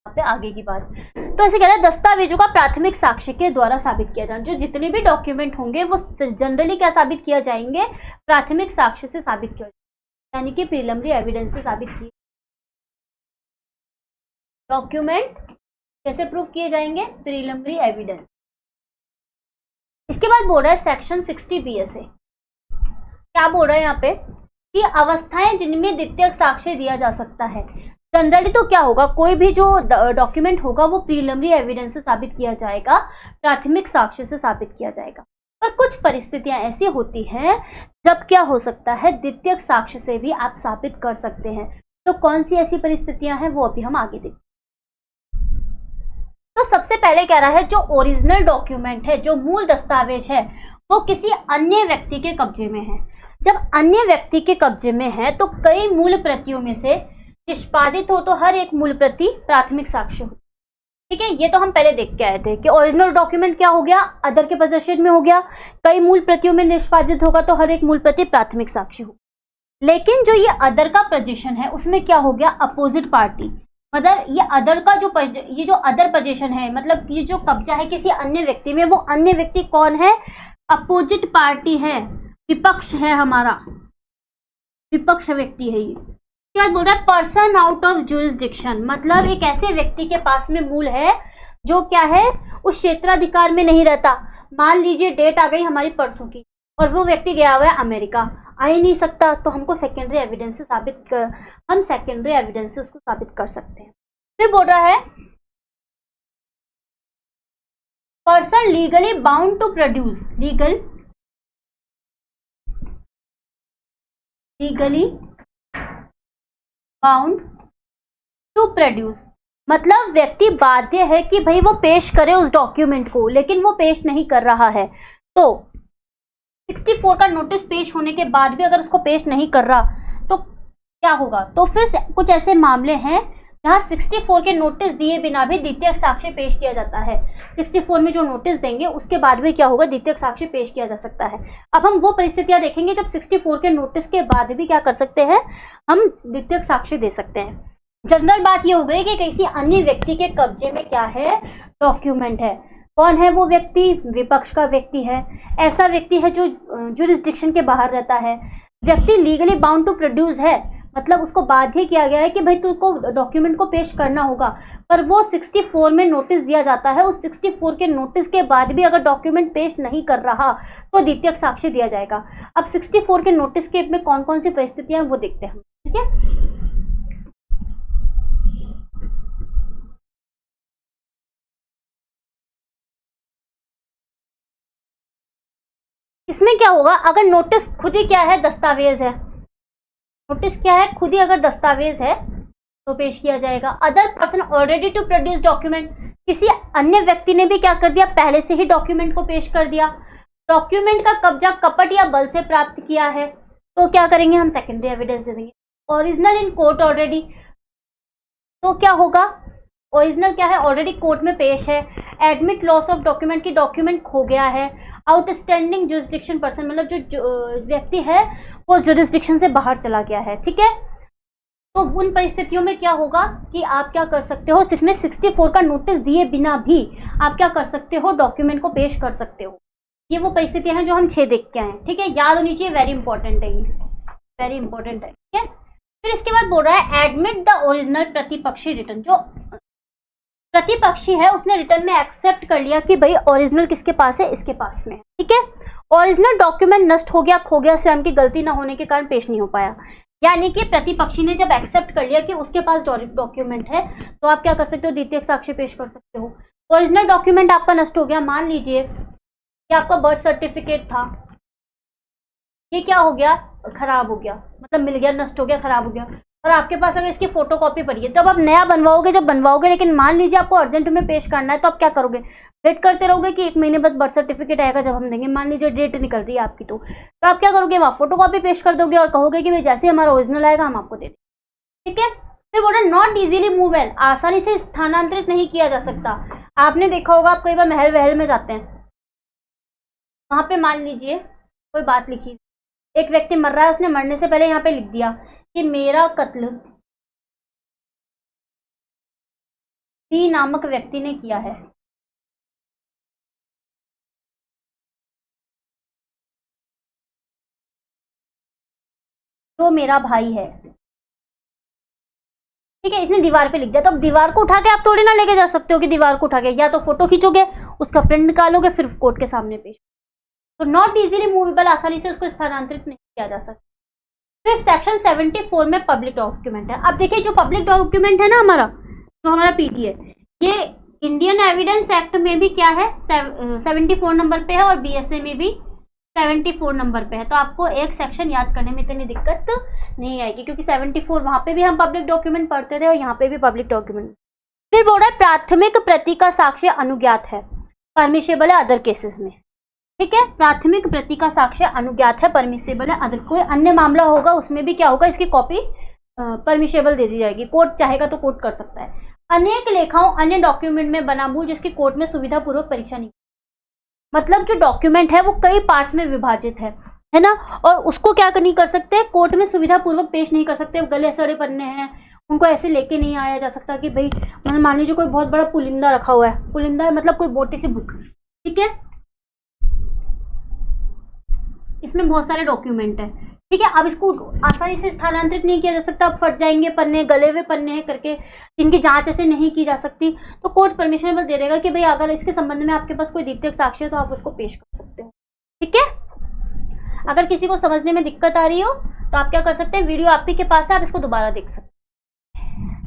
पे आगे की बात, तो ऐसे कह रहे हैं दस्तावेजों का प्राथमिक साक्ष्य के द्वारा साबित किया जाना। जो जितने भी डॉक्यूमेंट होंगे वो जनरली क्या साबित किया जाएंगे? प्राथमिक साक्ष्य से साबित किया जाएगा, यानी कि प्रीलिमिनरी एविडेंस से साबित किए। डॉक्यूमेंट कैसे प्रूव किए जाएंगे? Preliminary evidence. इसके बाद बोल रहा है सेक्शन 60 BSA, क्या बोल रहा है यहाँ पे कि अवस्थाएं जिनमें द्वितीयक साक्ष्य दिया जा सकता है। जनरली तो क्या होगा, कोई भी जो डॉक्यूमेंट होगा वो प्रीलिमिनरी एविडेंस से साबित किया जाएगा, प्राथमिक साक्ष्य से साबित किया जाएगा। पर कुछ परिस्थितियां ऐसी होती हैं जब क्या हो सकता है, द्वितीयक साक्ष्य से भी आप साबित कर सकते हैं। तो कौन सी ऐसी परिस्थितियां हैं वो अभी हम आगे देखेंगे। तो सबसे पहले कह रहा है जो ओरिजिनल डॉक्यूमेंट है, जो मूल दस्तावेज है, वो किसी अन्य व्यक्ति के कब्जे में है। जब अन्य व्यक्ति के कब्जे में है तो कई मूल प्रतियों में से निष्पादित हो तो हर एक मूल प्रति प्राथमिक साक्ष्य हो, ठीक है। ये तो हम पहले देख के आए थे कि ओरिजिनल डॉक्यूमेंट क्या हो गया, अदर के पोजेशन में हो गया, कई मूल प्रतियों में निष्पादित होगा तो हर एक मूल प्रति प्राथमिक साक्ष्य हो। लेकिन जो ये अदर का पोजीशन है उसमें क्या हो गया, अपोजिट पार्टी, मतलब ये अदर का ये जो अदर पोजीशन है, मतलब ये जो कब्जा है किसी अन्य व्यक्ति में, वो अन्य व्यक्ति कौन है? अपोजिट पार्टी है, विपक्ष है, हमारा विपक्ष व्यक्ति है। ये क्या बोल रहा है? पर्सन आउट ऑफ जुरिस्डिक्शन, मतलब एक ऐसे व्यक्ति के पास में मूल है जो क्या है, उस क्षेत्राधिकार में नहीं रहता। मान लीजिए डेट आ गई हमारी परसों की और वो व्यक्ति गया हुआ है अमेरिका, आ ही नहीं सकता, तो हमको सेकेंडरी एविडेंस से हम सेकेंडरी एविडेंस से उसको साबित कर सकते हैं। फिर बोल रहा है person legally bound to produce, legally bound to produce, मतलब व्यक्ति बाध्य है कि भाई वो पेश करे उस डॉक्यूमेंट को, लेकिन वो पेश नहीं कर रहा है। तो 64 का नोटिस पेश होने के बाद भी अगर उसको पेश नहीं कर रहा तो क्या होगा? तो फिर कुछ ऐसे मामले हैं जहां 64 के नोटिस दिए बिना भी द्वितीयक साक्ष्य पेश किया जाता है। 64 में जो नोटिस देंगे उसके बाद भी क्या होगा, द्वितीयक साक्ष्य पेश किया जा सकता है। अब हम वो परिस्थितियां देखेंगे जब 64 के नोटिस के बाद भी क्या कर सकते हैं, हम द्वितीयक साक्ष्य दे सकते हैं। जनरल बात ये हो गई कि किसी अन्य व्यक्ति के कब्जे में क्या है, डॉक्यूमेंट है। कौन है वो व्यक्ति, विपक्ष का व्यक्ति है, ऐसा व्यक्ति है जो जुरिस्डिक्शन के बाहर रहता है। व्यक्ति लीगली बाउंड टू प्रोड्यूस है, मतलब उसको बाध्य किया गया है कि भाई तुमको डॉक्यूमेंट को पेश करना होगा, पर वो 64 में नोटिस दिया जाता है। उस 64 के नोटिस के बाद भी अगर डॉक्यूमेंट पेश नहीं कर रहा तो द्वितीयक साक्ष्य दिया जाएगा। अब 64 के नोटिस के में कौन कौन सी परिस्थितियां हैं वो देखते हैं, ठीक है। इसमें क्या होगा, अगर नोटिस खुद ही क्या है, दस्तावेज है, नोटिस क्या है, खुद ही अगर दस्तावेज है तो पेश किया जाएगा। Other person already to produce document, किसी अन्य व्यक्ति ने भी क्या कर दिया, पहले से ही डॉक्यूमेंट को पेश कर दिया। डॉक्यूमेंट का कब्जा कपट या बल से प्राप्त किया है तो क्या करेंगे, हम सेकेंडरी एविडेंस दे देंगे। ओरिजिनल इन कोर्ट ऑलरेडी, तो क्या होगा, ओरिजिनल क्या है, ऑलरेडी कोर्ट में पेश है। एडमिट लॉस ऑफ डॉक्यूमेंट की डॉक्यूमेंट खो गया है। आउटस्टैंडिंग जुरिस्डिक्शन पर्सन, मतलब जो व्यक्ति है वो जुरिस्डिक्शन से बाहर चला गया है, ठीक है। तो उन परिस्थितियों में क्या होगा कि आप क्या कर सकते हो, इसमें 64 का नोटिस दिए बिना भी आप क्या कर सकते हो, डॉक्यूमेंट को पेश कर सकते हो। ये वो परिस्थितियां हैं जो हम 6 देख के आए, ठीक है, याद होनी चाहिए, वेरी इंपॉर्टेंट है, ये वेरी इंपॉर्टेंट है, ठीक है। फिर इसके बाद बोल रहा है एडमिट द ओरिजिनल प्रतिपक्षी रिटर्न, जो प्रतिपक्षी है उसने रिटर्न में एक्सेप्ट कर लिया कि भाई ओरिजिनल किसके पास है, इसके पास में, ठीक है। ओरिजिनल डॉक्यूमेंट नष्ट हो गया, खो गया, स्वयं की गलती ना होने के कारण पेश नहीं हो पाया। यानी कि प्रतिपक्षी ने जब एक्सेप्ट कर लिया कि उसके पास डॉक्यूमेंट है तो आप क्या कर सकते हो, द्वितीयक साक्ष्य पेश कर सकते हो। ओरिजिनल डॉक्यूमेंट आपका नष्ट हो गया, मान लीजिए कि आपका बर्थ सर्टिफिकेट था, ये क्या हो गया, खराब हो गया, मतलब मिल गया, नष्ट हो गया, खराब हो गया, और आपके पास अगर इसकी फोटोकॉपी पड़ी है तो अब आप नया बनवाओगे, जब बनवाओगे लेकिन मान लीजिए आपको अर्जेंट में पेश करना है तो आप क्या करोगे, वेट करते रहोगे कि 1 महीने बाद बर्थ सर्टिफिकेट आएगा जब हम देंगे, मान लीजिए डेट निकल रही है आपकी, तो आप क्या करोगे, वहाँ फोटोकॉपी पेश कर दोगे और कहोगे कि भाई जैसे हमारा ओरिजिनल आएगा हम आपको दे देंगे, ठीक है। फिर बोला नॉट इजीली मूवेबल, आसानी से स्थानांतरित नहीं किया जा सकता। आपने देखा होगा, आप कई बार महल वहल में जाते हैं, वहां पे मान लीजिए कोई बात लिखी, एक व्यक्ति मर रहा है, उसने मरने से पहले यहाँ पे लिख दिया कि मेरा कत्ल बी नामक व्यक्ति ने किया है, जो मेरा भाई है, ठीक है, इसने दीवार पे लिख दिया। तो अब दीवार को उठा के आप थोड़ी ना लेके जा सकते हो कि दीवार को उठा के, या तो फोटो खींचोगे, उसका प्रिंट निकालोगे, फिर कोर्ट के सामने पेश। तो नॉट इजीली मूवेबल, आसानी से उसको स्थानांतरित नहीं किया जा सकता। फिर सेक्शन 74 में पब्लिक डॉक्यूमेंट है। अब देखिए जो पब्लिक डॉक्यूमेंट है ना हमारा, जो हमारा पीटी है, ये इंडियन एविडेंस एक्ट में भी क्या है, 74 नंबर पे है, और बीएसए में भी 74 नंबर पे है। तो आपको एक सेक्शन याद करने में इतनी दिक्कत नहीं आएगी, क्योंकि 74 वहां पे भी हम पब्लिक डॉक्यूमेंट पढ़ते थे और यहाँ पे भी पब्लिक डॉक्यूमेंट। फिर बोल रहा है प्राथमिक प्रति का साक्ष्य अनुज्ञात है, परमिशेबल है अदर केसेस में, ठीक है। प्राथमिक प्रति का साक्ष्य अनुज्ञात है, परमिसेबल है अदर, कोई अन्य मामला होगा उसमें भी क्या होगा, इसकी कॉपी परमिशेबल दे दी जाएगी, कोर्ट चाहेगा तो कोर्ट कर सकता है। अनेक लेखाओं अन्य डॉक्यूमेंट में बना मूल जिसकी कोर्ट में सुविधा पूर्वक परीक्षा नहीं, मतलब जो डॉक्यूमेंट है वो कई पार्ट्स में विभाजित है ना, और उसको क्या नहीं कर सकते, कोर्ट में सुविधा पूर्वक पेश नहीं कर सकते। गले सड़े पन्ने हैं, उनको ऐसे लेके नहीं आया जा सकता कि भाई मान लीजिए कोई बहुत बड़ा पुलिंदा रखा हुआ है, पुलिंदा मतलब कोई मोटी सी बुक, ठीक है, इसमें बहुत सारे डॉक्यूमेंट है, ठीक है। अब इसको आसानी से स्थानांतरित नहीं किया जा सकता, अब फट जाएंगे पन्ने, गले हुए पन्ने हैं करके, इनकी जांच ऐसे नहीं की जा सकती, तो कोर्ट परमिशन दे देगा कि भाई अगर इसके संबंध में आपके पास कोई द्वितीयक साक्ष्य है तो आप उसको पेश कर सकते हो, ठीक है। अगर किसी को समझने में दिक्कत आ रही हो तो आप क्या कर सकते हैं, वीडियो आपके के पास है, आप इसको दोबारा देख सकते हैं।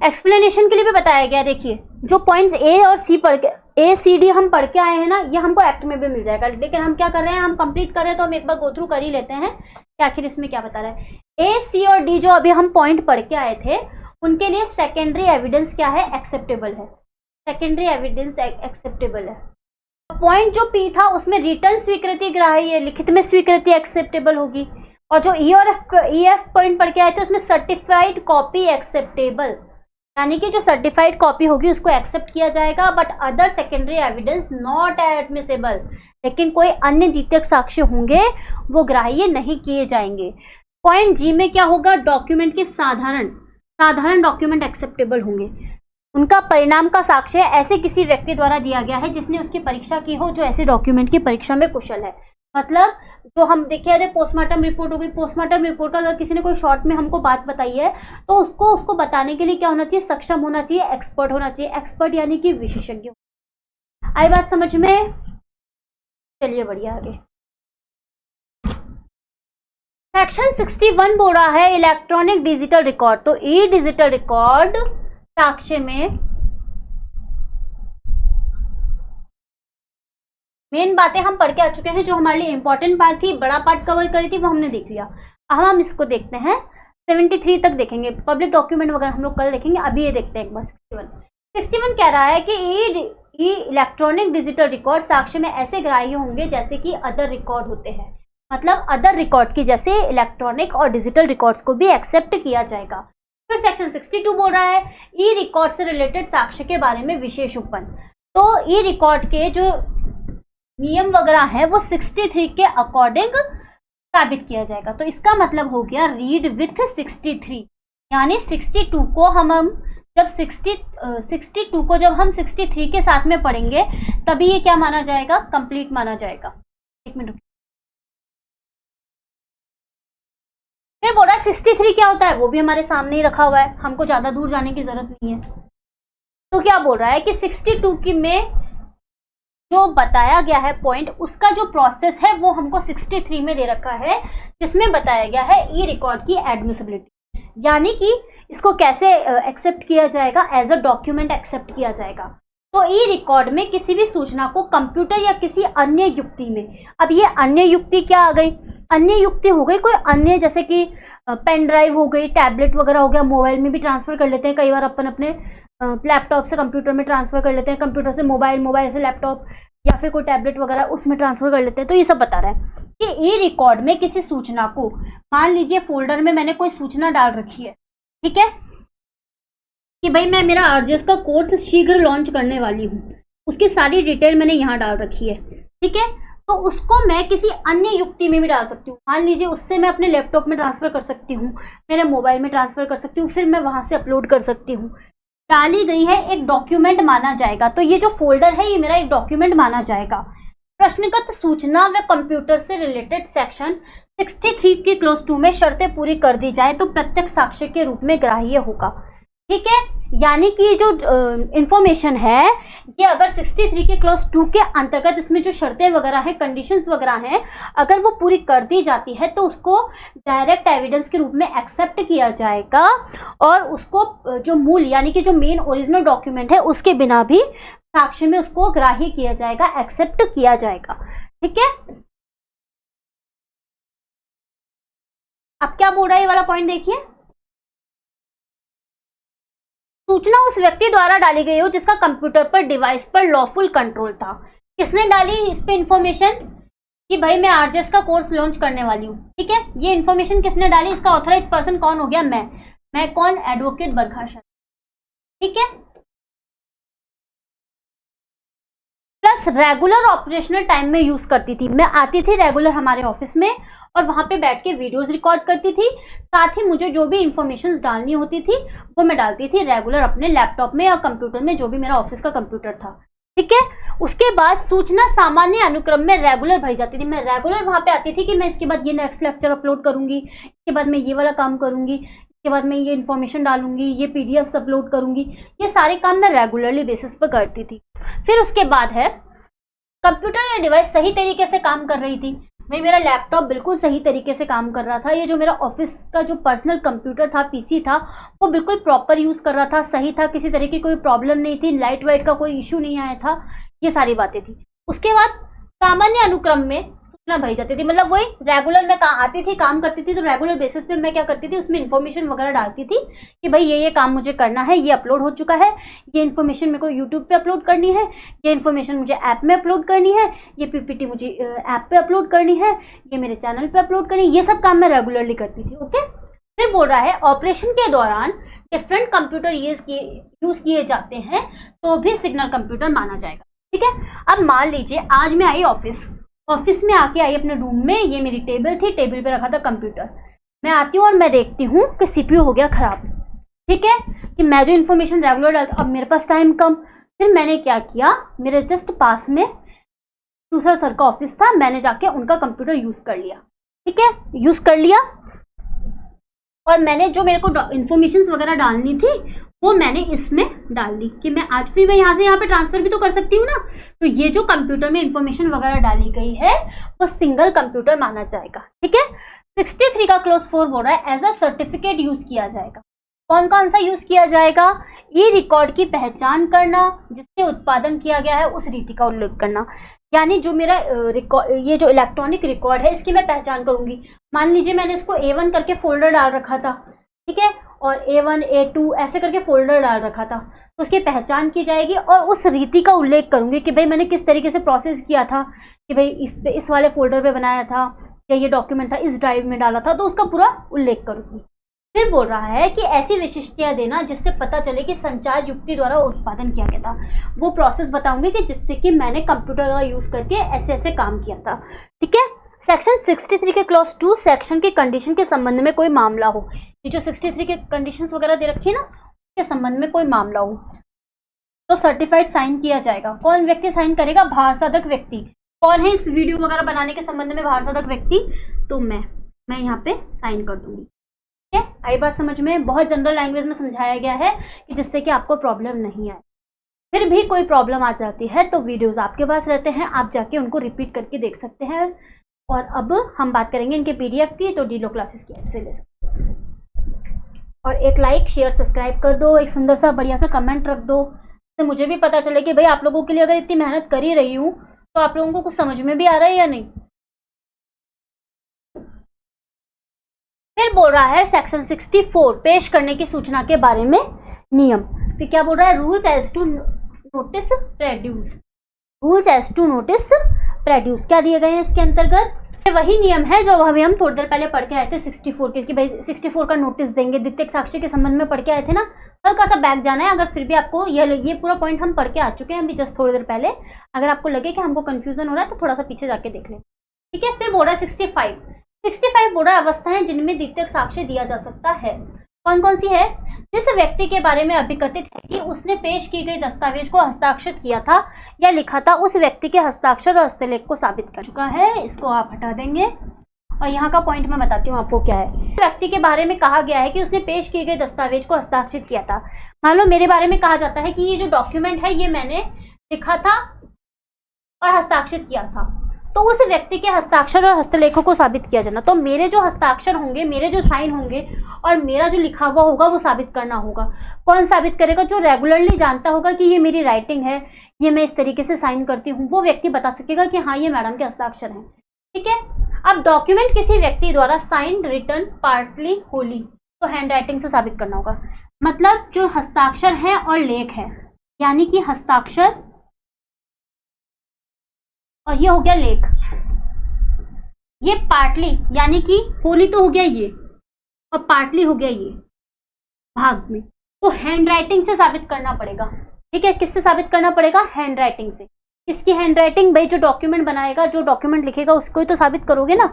एक्सप्लेनेशन के लिए भी बताया गया, देखिए जो पॉइंट्स ए और सी पढ़ के, ए सी डी हम पढ़ के आए हैं ना, ये हमको एक्ट में भी मिल जाएगा, लेकिन हम क्या कर रहे हैं, हम कंप्लीट कर रहे हैं तो हम एक बार गो थ्रू कर ही लेते हैं कि आखिर इसमें क्या बता रहा है। ए सी और डी जो अभी हम पॉइंट पढ़ के आए थे, उनके लिए सेकेंडरी एविडेंस क्या है, एक्सेप्टेबल है, सेकेंडरी एविडेंस एक्सेप्टेबल है। पॉइंट जो पी था उसमें रिटर्न स्वीकृति ग्राह्य है, लिखित में स्वीकृति एक्सेप्टेबल होगी, और जो ई और एफ पॉइंट पढ़ के आए थे उसमें सर्टिफाइड कॉपी एक्सेप्टेबल, यानी कि जो सर्टिफाइड कॉपी होगी उसको एक्सेप्ट किया जाएगा, but other secondary evidence not admissible, लेकिन कोई अन्य द्वितीयक साक्ष्य होंगे वो ग्राह्य नहीं किए जाएंगे। पॉइंट जी में क्या होगा, डॉक्यूमेंट के साधारण डॉक्यूमेंट एक्सेप्टेबल होंगे, उनका परिणाम का साक्ष्य ऐसे किसी व्यक्ति द्वारा दिया गया है जिसने उसकी परीक्षा की हो, जो ऐसे डॉक्यूमेंट की परीक्षा में कुशल है। मतलब जो हम देखे, अरे पोस्टमार्टम रिपोर्ट हो गई, पोस्टमार्टम रिपोर्ट का अगर किसी ने कोई शॉर्ट में हमको बात बताई है तो उसको बताने के लिए क्या होना चाहिए, सक्षम होना चाहिए, एक्सपर्ट होना चाहिए। एक्सपर्ट यानी कि विशेषज्ञ। आई बात समझ में? चलिए बढ़िया आगे। सेक्शन 61 बोल रहा है इलेक्ट्रॉनिक डिजिटल रिकॉर्ड। तो ई डिजिटल रिकॉर्ड साक्ष्य में मेन बातें हम पढ़ के आ चुके हैं, जो हमारे लिए इंपॉर्टेंट पार्ट थी, बड़ा पार्ट कवर करी थी, वो हमने देख लिया। अब हम इसको देखते हैं, 73 तक देखेंगे, पब्लिक डॉक्यूमेंट वगैरह हम लोग कल देखेंगे। अभी ये देखते हैं एक बार 61 कह रहा है कि ई इलेक्ट्रॉनिक डिजिटल रिकॉर्ड साक्ष्य में ऐसे ग्राह्य होंगे जैसे कि अदर रिकॉर्ड होते हैं। मतलब अदर रिकॉर्ड की जैसे इलेक्ट्रॉनिक और डिजिटल रिकॉर्ड्स को भी एक्सेप्ट किया जाएगा। फिर सेक्शन 62 बोल रहा है ई रिकॉर्ड से रिलेटेड साक्ष्य के बारे में विशेष उपन। तो ई रिकॉर्ड के जो नियम वगैरह है वो 63 के अकॉर्डिंग साबित किया जाएगा। तो इसका मतलब हो गया रीड विथ 63, यानी 62 को जब 62 को जब हम 63 के साथ में पढ़ेंगे तभी ये क्या माना जाएगा, कंप्लीट माना जाएगा। एक मिनट। फिर बोल रहा है 63 क्या होता है, वो भी हमारे सामने ही रखा हुआ है, हमको ज्यादा दूर जाने की जरूरत नहीं है। तो क्या बोल रहा है कि 62 की में जो बताया गया है पॉइंट, उसका जो प्रोसेस है वो हमको 63 में दे रखा है, जिसमें बताया गया है ई रिकॉर्ड की एडमिसिबिलिटी, यानी कि इसको कैसे एक्सेप्ट किया जाएगा, एज अ डॉक्यूमेंट एक्सेप्ट किया जाएगा। तो ई रिकॉर्ड में किसी भी सूचना को कंप्यूटर या किसी अन्य युक्ति में, अब ये अन्य युक्ति क्या आ गई, अन्य युक्ति हो गई कोई अन्य, जैसे कि पेन ड्राइव हो गई, टैबलेट वगैरह हो गया, मोबाइल में भी ट्रांसफर कर लेते हैं कई बार अपन अपने लैपटॉप से कंप्यूटर में ट्रांसफर कर लेते हैं, कंप्यूटर से मोबाइल, मोबाइल से लैपटॉप, या फिर कोई टैबलेट वगैरह उसमें ट्रांसफर कर लेते हैं। तो ये सब बता रहा है कि ई रिकॉर्ड में किसी सूचना को, मान लीजिए फोल्डर में मैंने कोई सूचना डाल रखी है, ठीक है, कि भाई मैं मेरा आरजेएस का कोर्स शीघ्र लॉन्च करने वाली हूँ, उसकी सारी डिटेल मैंने यहाँ डाल रखी है, ठीक है, तो उसको मैं किसी अन्य युक्ति में भी डाल सकती हूँ। मान लीजिए उससे मैं अपने लैपटॉप में ट्रांसफर कर सकती हूँ, मेरे मोबाइल में ट्रांसफर कर सकती हूँ, फिर मैं वहां से अपलोड कर सकती हूँ। डाली गई है, एक डॉक्यूमेंट माना जाएगा। तो ये जो फोल्डर है ये मेरा एक डॉक्यूमेंट माना जाएगा। प्रश्नगत सूचना व कंप्यूटर से रिलेटेड सेक्शन 63 की क्लोज 2 में शर्तें पूरी कर दी जाए तो प्रत्यक्ष साक्ष्य के रूप में ग्राह्य होगा, ठीक है। यानी कि जो इंफॉर्मेशन है ये अगर 63 के क्लोज 2 के अंतर्गत इसमें जो शर्तें वगैरह है, कंडीशंस वगैरह हैं, अगर वो पूरी कर दी जाती है तो उसको डायरेक्ट एविडेंस के रूप में एक्सेप्ट किया जाएगा, और उसको जो मूल यानी कि जो मेन ओरिजिनल डॉक्यूमेंट है उसके बिना भी साक्ष्य में उसको ग्राह्य किया जाएगा, एक्सेप्ट किया जाएगा, ठीक है। अब क्या बोल रहा है ये वाला पॉइंट देखिए, सूचना उस व्यक्ति द्वारा डाली गई हो जिसका कंप्यूटर पर डिवाइस पर लॉफुल कंट्रोल था। किसने डाली इस पे इंफॉर्मेशन कि भाई मैं आरजेएस का कोर्स लॉन्च करने वाली हूँ, ठीक है, ये इंफॉर्मेशन किसने डाली, इसका ऑथराइज्ड पर्सन कौन हो गया, मैं कौन, एडवोकेट बरखा शर्मा, ठीक है। प्लस रेगुलर ऑपरेशनल टाइम में यूज करती थी, मैं आती थी रेगुलर हमारे ऑफिस में और वहां पे बैठ के वीडियोस रिकॉर्ड करती थी, साथ ही मुझे जो भी इंफॉर्मेशन डालनी होती थी वो मैं डालती थी रेगुलर अपने लैपटॉप में या कंप्यूटर में, जो भी मेरा ऑफिस का कंप्यूटर था, ठीक है। उसके बाद सूचना सामान्य अनुक्रम में रेगुलर भरी जाती थी, मैं रेगुलर वहां पे आती थी कि मैं इसके बाद ये नेक्स्ट लेक्चर अपलोड करूंगी, इसके बाद मैं ये वाला काम करूंगी, इसके बाद मैं ये इन्फॉर्मेशन डालूंगी, ये पीडीएफ अपलोड करूंगी, ये सारे काम मैं रेगुलरली बेसिस पर करती थी। फिर उसके बाद है कंप्यूटर या डिवाइस सही तरीके से काम कर रही थी, भाई मेरा लैपटॉप बिल्कुल सही तरीके से काम कर रहा था, ये जो मेरा ऑफिस का जो पर्सनल कंप्यूटर था, पीसी था, वो बिल्कुल प्रॉपर यूज कर रहा था, सही था, किसी तरह की कोई प्रॉब्लम नहीं थी, लाइट वाइट का कोई इशू नहीं आया था, ये सारी बातें थी। उसके बाद सामान्य अनुक्रम में सूचना भरी जाती थी, मतलब वही रेगुलर मैं आती थी, काम करती थी, तो रेगुलर बेसिस पे मैं क्या करती थी, उसमें इन्फॉर्मेशन वगैरह डालती थी कि भाई ये काम मुझे करना है, ये अपलोड हो चुका है, ये इन्फॉर्मेशन मेरे को यूट्यूब पे अपलोड करनी है, ये इन्फॉर्मेशन मुझे ऐप में अपलोड करनी है, ये पीपीटी मुझे ऐप पे अपलोड करनी है, ये मेरे चैनल पे अपलोड करनी है, ये सब काम मैं रेगुलरली करती थी, ओके। फिर बोल रहा है ऑपरेशन के दौरान डिफरेंट कंप्यूटर यूज किए जाते हैं तो भी सिग्नल कंप्यूटर माना जाएगा। ठीक है, अब मान लीजिए आज मैं आई ऑफिस में आके आई अपने रूम में, ये मेरी टेबल थी, टेबल पे रखा था कंप्यूटर। मैं आती हूँ और मैं देखती हूँ कि सीपीयू हो गया खराब। ठीक है, कि मैं जो इन्फॉर्मेशन रेगुलर डालती, अब मेरे पास टाइम कम, फिर मैंने क्या किया, मेरे जस्ट पास में दूसरा सर का ऑफिस था, मैंने जाके उनका कंप्यूटर यूज कर लिया। ठीक है, यूज कर लिया और मैंने जो मेरे को इन्फॉर्मेशन वगैरह डालनी थी वो मैंने इसमें डाल दी कि मैं आज फिर मैं यहाँ से यहाँ पे ट्रांसफर भी तो कर सकती हूँ ना। तो ये जो कंप्यूटर में इन्फॉर्मेशन वगैरह डाली गई है वो सिंगल कंप्यूटर माना जाएगा। ठीक है, 63 का क्लॉज 4 बोल रहा है एज अ सर्टिफिकेट यूज किया जाएगा। कौन कौन सा यूज किया जाएगा? ई रिकॉर्ड की पहचान करना, जिससे उत्पादन किया गया है उस रीति का उल्लेख करना। यानी जो मेरा ये जो इलेक्ट्रॉनिक रिकॉर्ड है इसकी मैं पहचान करूंगी। मान लीजिए मैंने इसको A1 करके फोल्डर डाल रखा था, ठीक है, और A1 A2 ऐसे करके फोल्डर डाल रखा था, तो उसकी पहचान की जाएगी और उस रीति का उल्लेख करूंगी कि भाई मैंने किस तरीके से प्रोसेस किया था, कि भाई इस वाले फोल्डर पे बनाया था, या ये डॉक्यूमेंट था इस ड्राइव में डाला था, तो उसका पूरा उल्लेख करूंगी। फिर बोल रहा है कि ऐसी विशिष्टता देना जिससे पता चले कि संचार युक्ति द्वारा उत्पादन किया गया था। वो प्रोसेस बताऊंगी कि जिससे कि मैंने कंप्यूटर का यूज करके ऐसे ऐसे काम किया था। ठीक है, सेक्शन 63 के क्लॉज 2 सेक्शन की कंडीशन के संबंध में कोई मामला हो, ये जो 63 के कंडीशंस वगैरह दे रखी है ना, के संबंध में कोई मामला हो तो सर्टिफाइड साइन किया जाएगा। कौन व्यक्ति साइन करेगा? भार साधक व्यक्ति। कौन है इस वीडियो वगैरह बनाने के संबंध में भार साधक व्यक्ति? तो मैं यहाँ पे साइन कर दूंगी। ठीक है, आई बात समझ में? बहुत जनरल लैंग्वेज में समझाया गया है कि जिससे कि आपको प्रॉब्लम नहीं आए। फिर भी कोई प्रॉब्लम आ जाती है तो वीडियोस आपके पास रहते हैं, आप जाके उनको रिपीट करके देख सकते हैं। और अब हम बात करेंगे इनके पीडीएफ की, तो डीलो क्लासेस की ऐप से ले सकते हैं। और एक लाइक शेयर सब्सक्राइब कर दो, एक सुंदर सा बढ़िया सा कमेंट रख दो, तो मुझे भी पता चले कि भाई आप लोगों के लिए अगर इतनी मेहनत कर ही रही हूँ तो आप लोगों को कुछ समझ में भी आ रहा है या नहीं। फिर बोल रहा है सेक्शन 64 पेश करने की सूचना के बारे में नियम। फिर क्या बोल रहा है? Rules as to notice produce. Rules as to notice produce क्या दिए गए हैं इसके अंतर्गत? वही नियम है जो अभी हम थोड़ी देर पहले पढ़ के आए थे 64 के, कि भाई 64 का नोटिस देंगे, द्वितीयक साक्ष्य के संबंध में पढ़ के आए थे ना। हल्का सा बैक जाना है, अगर फिर भी आपको ये पूरा पॉइंट हम पढ़ के आ चुके हैं अभी जस्ट थोड़ी देर पहले। अगर आपको लगे कि हमको कंफ्यूजन हो रहा है तो थोड़ा सा पीछे जाके देख लें। ठीक है, फिर बोल रहा है 65 बोल रहा है अवस्थाएं जिनमें द्वितीयक साक्ष्य दिया जा सकता है। कौन कौन सी है? जिस व्यक्ति के बारे में अभिकथित है कि उसने पेश की गई दस्तावेज को हस्ताक्षर किया था या लिखा था, उस व्यक्ति के हस्ताक्षर और हस्तलेख को साबित कर चुका है। इसको आप हटा देंगे और यहाँ का पॉइंट मैं बताती हूँ आपको क्या है। व्यक्ति के बारे में कहा गया है कि उसने पेश की गई दस्तावेज को हस्ताक्षरित किया था। मान लो मेरे बारे में कहा जाता है कि ये जो डॉक्यूमेंट है ये मैंने लिखा था और हस्ताक्षरित किया था, तो उस व्यक्ति के हस्ताक्षर और हस्तलेखों को साबित किया जाना। तो मेरे जो हस्ताक्षर होंगे, मेरे जो साइन होंगे और मेरा जो लिखा हुआ होगा वो साबित करना होगा। कौन साबित करेगा? जो रेगुलरली जानता होगा कि ये मेरी राइटिंग है, ये मैं इस तरीके से साइन करती हूँ, वो व्यक्ति बता सकेगा कि हाँ ये मैडम के हस्ताक्षर हैं। ठीक है, अब डॉक्यूमेंट किसी व्यक्ति द्वारा साइन, रिटर्न, पार्टली, होली, तो हैंड राइटिंग से साबित करना होगा। मतलब जो हस्ताक्षर है और लेख है, यानी कि हस्ताक्षर और ये हो गया लेख, ये पार्टली यानी कि होली तो हो गया ये, और पार्टली हो गया ये भाग में, तो हैंड राइटिंग से साबित करना पड़ेगा। ठीक है, किससे साबित करना पड़ेगा? हैंड राइटिंग से। किसकी हैंड राइटिंग? भाई जो डॉक्यूमेंट बनाएगा, जो डॉक्यूमेंट लिखेगा उसको ही तो साबित करोगे ना।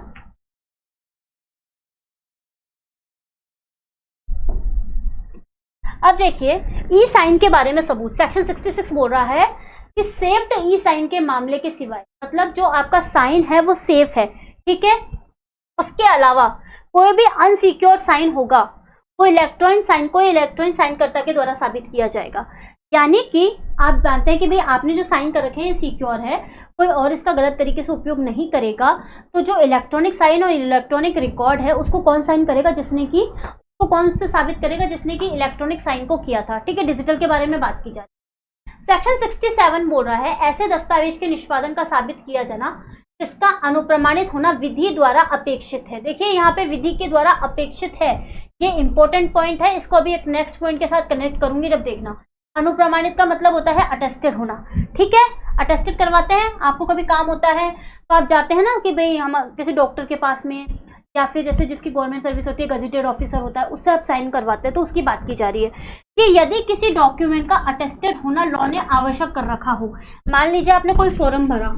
अब देखिए ई साइन के बारे में सबूत। सेक्शन 66 बोल रहा है कि सेफ्ड ई साइन के मामले के सिवाय, मतलब जो आपका साइन है वो सेफ है, ठीक है, उसके अलावा कोई भी अनसिक्योर साइन होगा वो इलेक्ट्रॉनिक साइन कर्ता के द्वारा साबित किया जाएगा। यानी कि आप जानते हैं कि भाई आपने जो साइन कर रखे हैं ये सिक्योर है, कोई और इसका गलत तरीके से उपयोग नहीं करेगा, तो जो इलेक्ट्रॉनिक साइन और इलेक्ट्रॉनिक रिकॉर्ड है उसको कौन साइन करेगा? जिसने कि उसको कौन से साबित करेगा? जिसने कि इलेक्ट्रॉनिक साइन को किया था। ठीक है, डिजिटल के बारे में बात की जाए। सेक्शन 67 बोल रहा है ऐसे दस्तावेज के निष्पादन का साबित किया जाना जिसका अनुप्रमाणित होना विधि द्वारा अपेक्षित है। देखिए यहाँ पे विधि के द्वारा अपेक्षित है, ये इंपॉर्टेंट पॉइंट है, इसको अभी एक नेक्स्ट पॉइंट के साथ कनेक्ट करूंगी जब देखना। अनुप्रमाणित का मतलब होता है अटेस्टेड होना। ठीक है, अटेस्टेड करवाते हैं, आपको कभी काम होता है तो आप जाते हैं ना कि भाई हम किसी डॉक्टर के पास में या फिर जैसे जिसकी गवर्नमेंट सर्विस होती है, गजेटेड ऑफिसर होता है, उससे आप साइन करवाते हैं, तो उसकी बात की जा रही है कि यदि किसी डॉक्यूमेंट का अटेस्टेड होना लॉ ने आवश्यक कर रखा हो। मान लीजिए आपने कोई फॉर्म भरा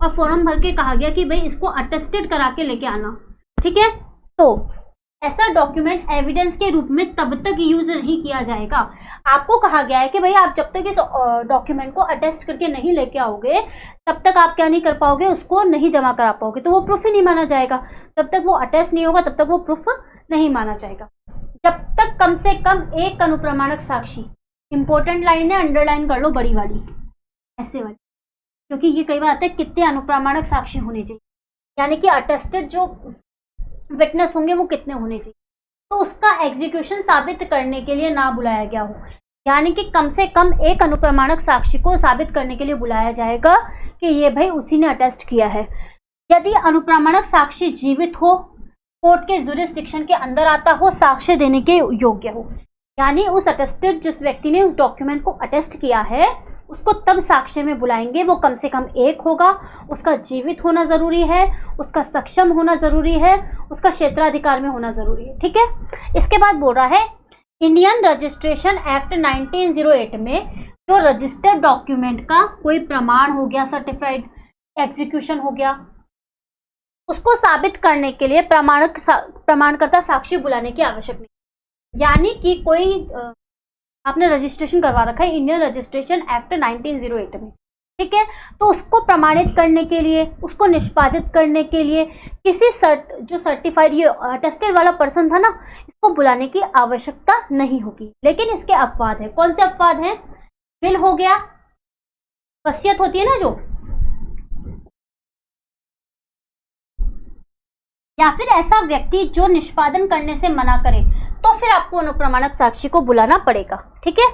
और फॉर्म भर के कहा गया कि भाई इसको अटेस्टेड करा के लेके आना, ठीक है, तो ऐसा डॉक्यूमेंट एविडेंस के रूप में तब तक यूज नहीं किया जाएगा। आपको कहा गया है कि भाई आप जब तक इस डॉक्यूमेंट को अटेस्ट करके नहीं लेके आओगे तब तक आप क्या नहीं कर पाओगे, उसको नहीं जमा करा पाओगे, तो वो प्रूफ ही नहीं माना जाएगा। जब तक वो अटेस्ट नहीं होगा तब तक वो प्रूफ नहीं माना जाएगा। जब तक कम से कम एक अनुप्रमाणक साक्षी, इंपॉर्टेंट लाइन है, अंडरलाइन कर लो बड़ी वाली, ऐसे वाली, क्योंकि ये कई बार आता है कितने अनुप्रमाणक साक्षी होने चाहिए, यानी कि अटेस्टेड जो विटनेस होंगे वो कितने होने चाहिए, तो उसका एग्जीक्यूशन साबित करने के लिए ना बुलाया गया हो, यानी कि कम से कम एक अनुप्रमाणक साक्षी को साबित करने के लिए बुलाया जाएगा कि ये भाई उसी ने अटेस्ट किया है। यदि अनुप्रमाणक साक्षी जीवित हो, कोर्ट के जुरिस्डिक्शन के अंदर आता हो, साक्ष्य देने के योग्य हो, यानी उस अटेस्टेड जिस व्यक्ति ने उस डॉक्यूमेंट को अटेस्ट किया है उसको तब साक्ष्य में बुलाएंगे। वो कम से कम एक होगा, उसका जीवित होना जरूरी है, उसका सक्षम होना जरूरी है, उसका क्षेत्राधिकार में होना जरूरी है, ठीक है। इसके बाद बोल रहा है इंडियन रजिस्ट्रेशन एक्ट 1908 में जो रजिस्टर्ड डॉक्यूमेंट का कोई प्रमाण हो गया, सर्टिफाइड एग्जीक्यूशन हो गया, उसको साबित करने के लिए प्रमाणकर्ता साक्षी बुलाने की आवश्यकता नहीं। यानी कि कोई आपने रजिस्ट्रेशन करवा रखा है इंडियन रजिस्ट्रेशन एक्ट 1908 में, ठीक है, तो उसको प्रमाणित करने के लिए, उसको निष्पादित करने के लिए किसी जो सर्टिफाइड ये अटेस्टेड वाला पर्सन था ना, इसको बुलाने की आवश्यकता नहीं होगी। लेकिन इसके अपवाद है। कौन से अपवाद हैं? विल हो गया, वसीयत होती है ना जो, या फिर ऐसा व्यक्ति जो निष्पादन करने से मना करे, तो फिर आपको अनुप्रमाणक साक्षी को बुलाना पड़ेगा, ठीक है।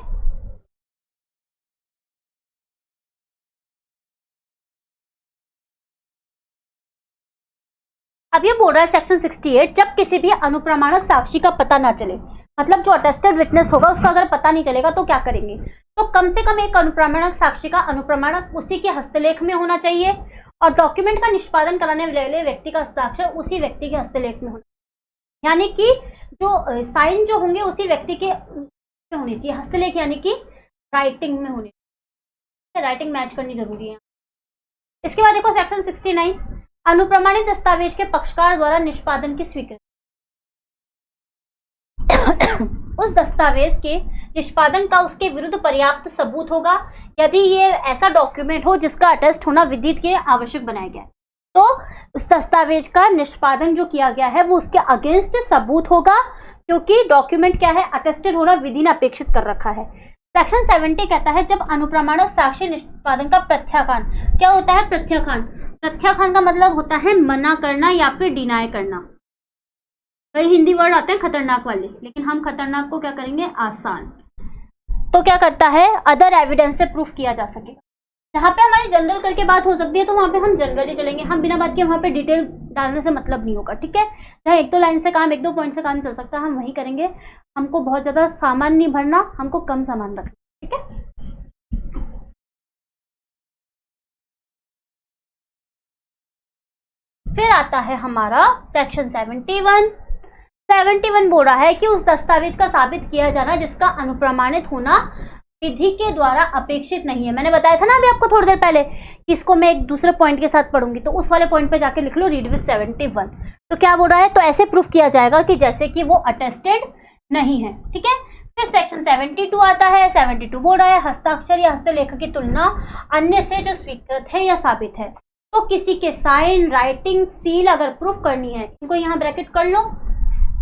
अब ये बोल रहा है सेक्शन 68, जब किसी भी अनुप्रमाणक साक्षी का पता ना चले, मतलब जो अटेस्टेड विटनेस होगा उसका अगर पता नहीं चलेगा तो क्या करेंगे, तो कम से कम एक अनुप्रमाणक साक्षी का अनुप्रमाणक उसी के हस्तलेख में होना चाहिए और डॉक्यूमेंट का निष्पादन कराने वाले व्यक्ति का हस्ताक्षर उसी व्यक्ति के हस्तलेख में होना, यानी कि जो साइन जो होंगे उसी व्यक्ति के होने चाहिए, हस्तलेख यानी कि राइटिंग में होने, राइटिंग मैच करनी जरूरी है। इसके बाद देखो सेक्शन 69, अनुप्रमाणित दस्तावेज के पक्षकार द्वारा निष्पादन की स्वीकृति। उस दस्तावेज के निष्पादन का उसके विरुद्ध पर्याप्त सबूत होगा यदि ये ऐसा डॉक्यूमेंट हो जिसका अटेस्ट होना विदित के आवश्यक बनाया गया है, तो उस दस्तावेज का निष्पादन जो किया गया है वो उसके अगेंस्ट सबूत होगा, क्योंकि डॉक्यूमेंट क्या है, अटेस्टेड होना विधि ने अपेक्षित कर रखा है। सेक्शन 70 कहता है जब अनुप्रमाणक साक्ष्य निष्पादन का प्रत्याखान, क्या होता है प्रत्याखान? प्रत्याखान का मतलब होता है मना करना या फिर डिनाई करना। कई हिंदी वर्ड आते हैं खतरनाक वाले, लेकिन हम खतरनाक को क्या करेंगे, आसान। तो क्या करता है, अदर एविडेंस से प्रूफ किया जा सके। जहाँ पे हमारी जनरल करके बात हो सकती है तो वहाँ पे हम जनरली चलेंगे, हम बिना बात के वहाँ पे डिटेल डालने से मतलब नहीं होगा, ठीक है। जहाँ एक दो लाइन से काम, एक दो पॉइंट से काम चल सकता है, हम वही करेंगे। हमको बहुत ज्यादा सामान नहीं भरना, हमको कम सामान रखना, ठीक है। फिर आता है हमारा सेक्शन 71 बोल रहा है कि उस दस्तावेज का साबित किया जाना जिसका अनुप्रमाणित होना विधि के द्वारा अपेक्षित नहीं है। मैंने बताया था ना अभी आपको थोड़ी देर पहले कि इसको मैं एक दूसरे पॉइंट के साथ पढ़ूंगी, तो उस वाले पॉइंट पे जाके लिख लो रीड विद 71। तो क्या बोल रहा है, तो ऐसे प्रूफ किया जाएगा कि जैसे कि वो अटेस्टेड नहीं है, ठीक है। फिर सेक्शन 72 आता है। 72 बोल रहा है हस्ताक्षर या हस्तलेख की तुलना अन्य से जो स्वीकृत है या साबित है, तो किसी के साइन, राइटिंग, सील अगर प्रूफ करनी है, इनको यहाँ ब्रैकेट कर लो,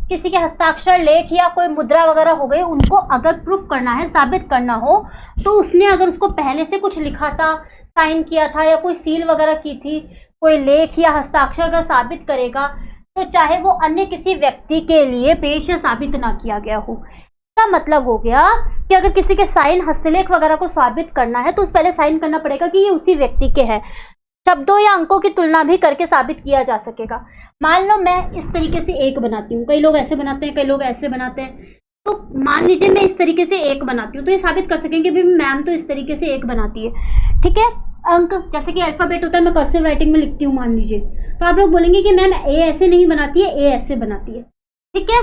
किसी के हस्ताक्षर, लेख या कोई मुद्रा वगैरह हो गई, उनको अगर प्रूफ करना है, साबित करना हो, तो उसने अगर उसको पहले से कुछ लिखा था, साइन किया था या कोई सील वगैरह की थी, कोई लेख या हस्ताक्षर अगर साबित करेगा, तो चाहे वो अन्य किसी व्यक्ति के लिए पेश या साबित ना किया गया हो। इसका मतलब हो गया कि अगर किसी के साइन, हस्तलेख वगैरह को साबित करना है तो उस पहले साइन करना पड़ेगा कि ये उसी व्यक्ति के हैं। शब्दों या अंकों की तुलना भी करके साबित किया जा सकेगा। मान लो मैं इस तरीके से एक बनाती हूँ, कई लोग ऐसे बनाते हैं, कई लोग ऐसे बनाते हैं, तो मान लीजिए मैं इस तरीके से एक बनाती हूँ, तो ये साबित कर सकेंगे भी मैम तो इस तरीके से एक बनाती है, ठीक है। अंक, जैसे कि अल्फाबेट होता है, मैं कर्सिव राइटिंग में लिखती हूँ मान लीजिए, तो आप लोग बोलेंगे कि मैम ए ऐसे नहीं बनाती है, ए ऐसे बनाती है, ठीक है।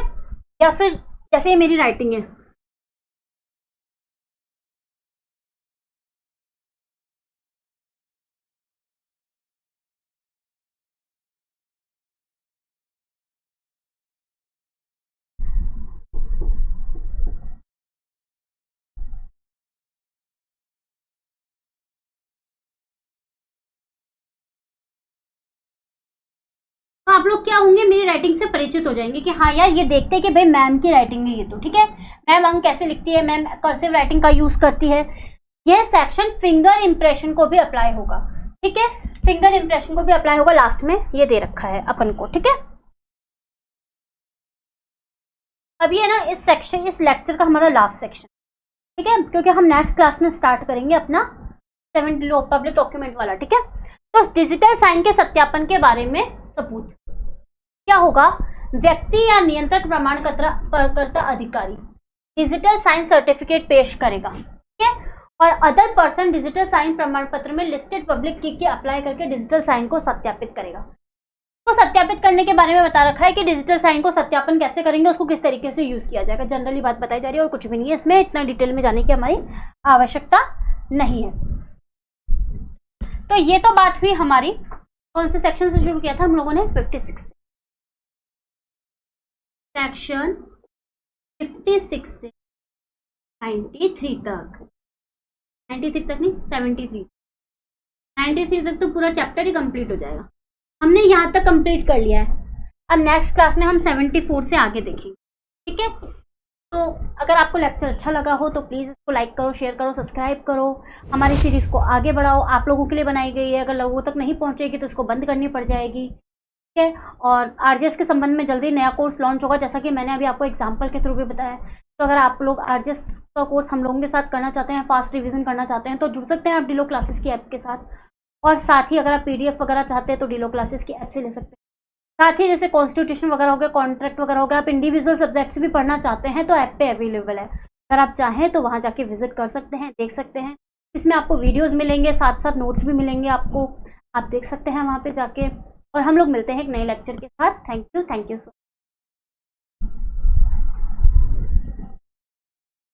या फिर जैसे ये मेरी राइटिंग है, तो आप लोग क्या होंगे, मेरी राइटिंग से परिचित हो जाएंगे कि हाँ यार ये देखते हैं कि भाई मैम की राइटिंग है ये, तो ठीक है। मैम अंक कैसे लिखती है, मैम कर्सिव राइटिंग का यूज करती है। यह सेक्शन फिंगर इंप्रेशन को भी अप्लाई होगा, ठीक है। फिंगर इंप्रेशन को भी अप्लाई होगा, लास्ट में ये दे रखा है अपन को, ठीक है। अब ये ना इस सेक्शन, इस लेक्चर का हमारा लास्ट सेक्शन, ठीक है, क्योंकि हम नेक्स्ट क्लास में स्टार्ट करेंगे अपना 7 पब्लिक डॉक्यूमेंट वाला, ठीक है। तो डिजिटल साइन के सत्यापन के बारे में सबूत क्या होगा, व्यक्ति या नियंत्रक प्रमाणकर्ता अधिकारी डिजिटल साइन सर्टिफिकेट पेश करेगा, ठीक है। और अदर पर्सन डिजिटल साइन प्रमाण पत्र में लिस्टेड पब्लिक की अप्लाई करके डिजिटल साइन को सत्यापित करेगा। तो सत्यापित करने के बारे में बता रखा है कि डिजिटल साइन को सत्यापन कैसे करेंगे, उसको किस तरीके से यूज किया जाएगा, जनरली बात बताई जा रही है और कुछ भी नहीं है इसमें, इतना डिटेल में जाने की हमारी आवश्यकता नहीं है। तो ये तो बात हुई हमारी कौन से सेक्शन से शुरू किया था हम लोगों ने, 56 सेक्शन 56 से 93 तक, 93 तक नहीं 73, 93 तक तो पूरा चैप्टर ही कंप्लीट हो जाएगा। हमने यहाँ तक कंप्लीट कर लिया है। अब नेक्स्ट क्लास में हम 74 से आगे देखेंगे, ठीक है। तो अगर आपको लेक्चर अच्छा लगा हो तो प्लीज़ इसको लाइक करो, शेयर करो, सब्सक्राइब करो, हमारी सीरीज़ को आगे बढ़ाओ। आप लोगों के लिए बनाई गई है, अगर लोगों तक नहीं पहुँचेगी तो इसको बंद करनी पड़ जाएगी, ठीक है। और आरजेएस के संबंध में जल्दी नया कोर्स लॉन्च होगा, जैसा कि मैंने अभी आपको एग्जाम्पल के थ्रू भी बताया। तो अगर आप लोग आरजेएस का कोर्स हम लोगों के साथ करना चाहते हैं, फास्ट रिविजन करना चाहते हैं, तो जुड़ सकते हैं आप डिलो क्लासेस की ऐप के साथ। और साथ ही अगर आप पीडीएफ वगैरह चाहते हैं तो डिलो क्लासेस की ऐप से ले सकते हैं। साथ ही जैसे कॉन्स्टिट्यूशन वगैरह हो गया, कॉन्ट्रैक्ट वगैरह हो गया, आप इंडिविजुअल सब्जेक्ट्स भी पढ़ना चाहते हैं तो ऐप पे अवेलेबल है। अगर आप चाहें तो वहाँ जाके विजिट कर सकते हैं, देख सकते हैं। इसमें आपको वीडियोज़ मिलेंगे, साथ साथ नोट्स भी मिलेंगे आपको, आप देख सकते हैं वहाँ पे जाके। और हम लोग मिलते हैं एक नए लेक्चर के साथ। Thank you so